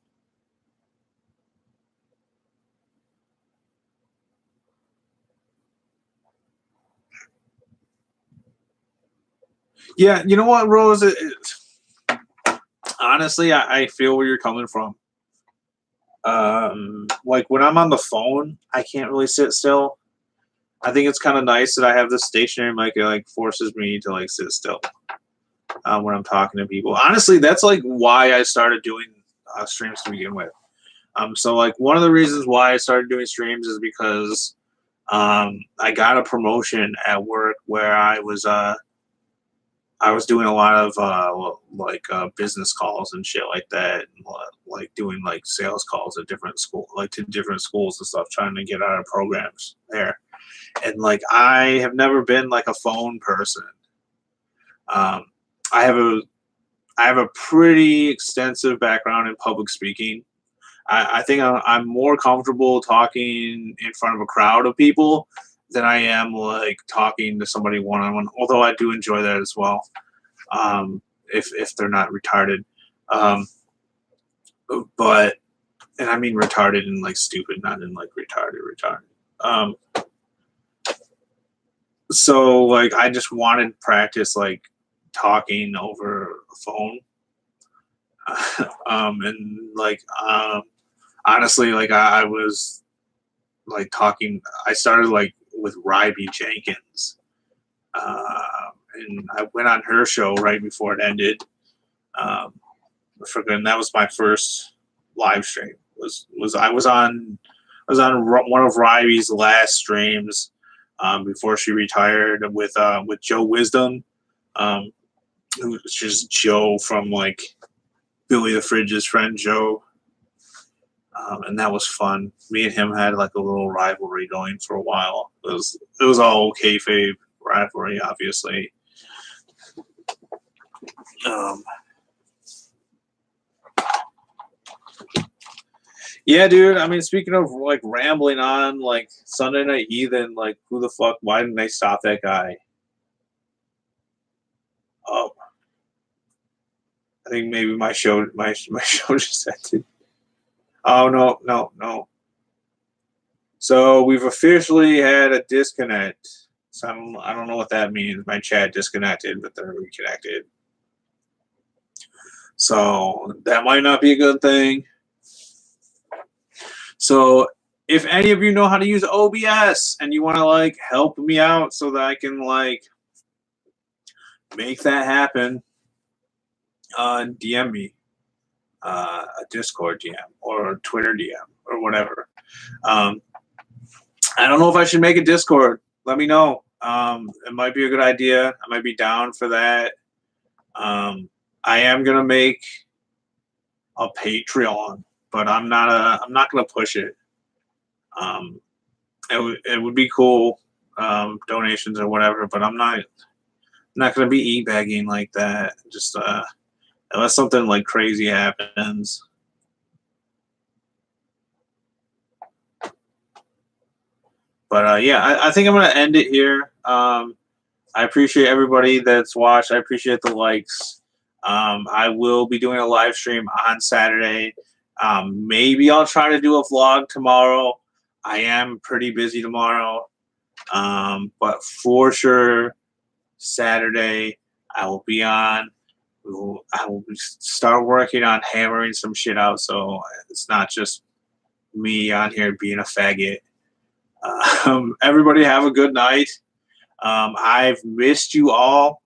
Yeah, you know what, Rose? Honestly, I feel where you're coming from. Like when I'm on the phone, I can't really sit still. I think it's kind of nice that I have this stationary mic. It like forces me to like sit still when I'm talking to people. Honestly, that's like why I started doing streams to begin with. So like one of the reasons why I started doing streams is because I got a promotion at work where I was doing a lot of business calls and shit like that, and, like doing like sales calls at different school, like to different schools and stuff, trying to get out of programs there. And like I have never been like a phone person. Um, I have a pretty extensive background in public speaking. I think I'm more comfortable talking in front of a crowd of people than I am like talking to somebody one on one. Although I do enjoy that as well, if they're not retarded. Um, but and I mean retarded and like stupid, not in like retarded. Um, so like I just wanted practice like talking over a phone. And like honestly, like I was like talking. I started like with Ryby Jenkins, and I went on her show right before it ended. And that was my first live stream. I was on one of Ryby's last streams before she retired with Joe Wisdom, which is Joe from like Billy the Fridge's friend Joe. And that was fun. Me and him had like a little rivalry going for a while. It was all kayfabe rivalry, obviously. Yeah, dude. I mean, speaking of like rambling on, like Sunday Night Heathen, like who the fuck? Why didn't they stop that guy? Oh, I think maybe my show just ended. Oh no. So we've officially had a disconnect. So I don't know what that means. My chat disconnected, but they're reconnected. So that might not be a good thing. So if any of you know how to use OBS and you want to like help me out so that I can like make that happen, DM me, a Discord DM or a Twitter DM or whatever. I don't know if I should make a Discord. Let me know. It might be a good idea. I might be down for that. I am gonna make a Patreon, but I'm not gonna push it. It would be cool, donations or whatever, but I'm not gonna be e-bagging like that. Just unless something like crazy happens. But yeah, I think I'm gonna end it here. I appreciate everybody that's watched. I appreciate the likes. I will be doing a live stream on Saturday. Maybe I'll try to do a vlog tomorrow. I am pretty busy tomorrow. But for sure, Saturday I will be on. I will start working on hammering some shit out, so it's not just me on here being a faggot. Everybody have a good night. I've missed you all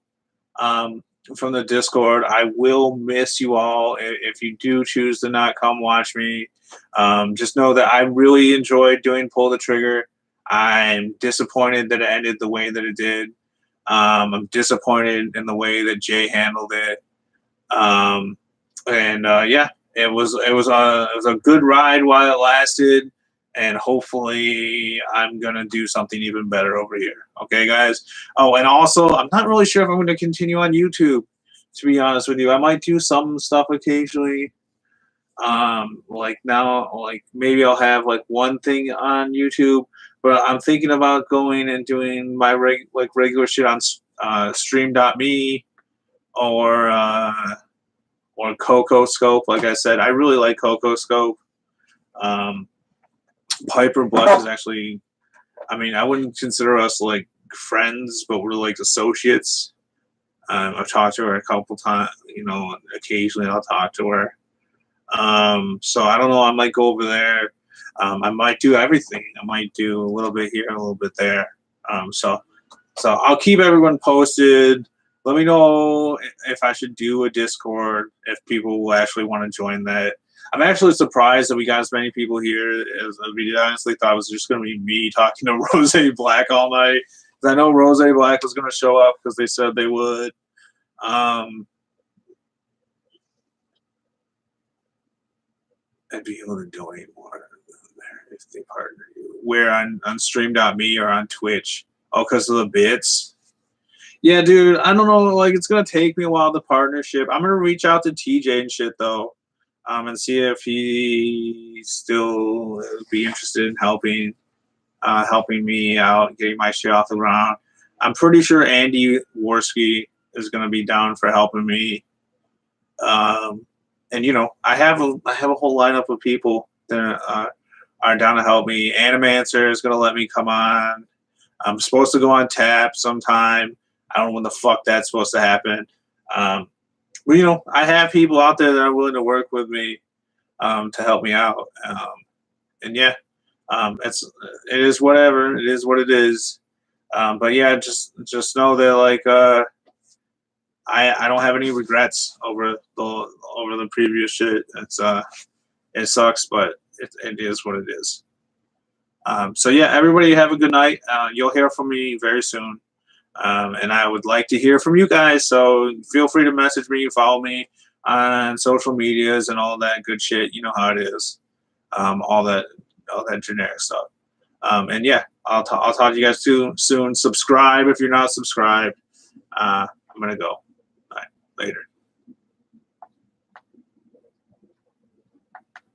from the Discord. I will miss you all if you do choose to not come watch me. Just know that I really enjoyed doing Pull the Trigger. I'm disappointed that it ended the way that it did. I'm disappointed in the way that Jay handled it. Yeah, it was a good ride while it lasted. And hopefully I'm going to do something even better over here. Okay, guys? Oh, and also, I'm not really sure if I'm going to continue on YouTube, to be honest with you. I might do some stuff occasionally. Like now, like maybe I'll have like one thing on YouTube, but I'm thinking about going and doing my regular shit on stream.me or CocoScope. Like I said, I really like CocoScope. Piper Blush is actually, I mean, I wouldn't consider us like friends, but we're like associates. I've talked to her a couple times, occasionally I'll talk to her. So I don't know, I might go over there. I might do everything. I might do a little bit here, a little bit there. So I'll keep everyone posted. Let me know if I should do a Discord, if people will actually want to join that. I'm actually surprised that we got as many people here as we honestly thought it was just going to be me talking to Rose Black all night. I know Rose Black was going to show up because they said they would. I'd be able to donate more if they partner you. Where on Stream.me or on Twitch? Oh, because of the bits. Yeah, dude. I don't know. Like, it's gonna take me a while. The partnership. I'm gonna reach out to TJ and shit though, and see if he still would be interested in helping me out, getting my shit off the ground. I'm pretty sure Andy Worski is gonna be down for helping me. And you know, I have a whole lineup of people that are down to help me. Animancer is gonna let me come on. I'm supposed to go on tap sometime. I don't know when the fuck that's supposed to happen. But you know, I have people out there that are willing to work with me to help me out. And yeah, it is whatever. It is what it is. But yeah, just know that like I don't have any regrets over the previous shit. It sucks, but it is what it is. So yeah, everybody have a good night. You'll hear from me very soon. And I would like to hear from you guys. So feel free to message me, follow me on social medias and all that good shit. You know how it is. All that generic stuff. And yeah, I'll talk to you guys too soon. Subscribe if you're not subscribed. I'm gonna go. All right, later.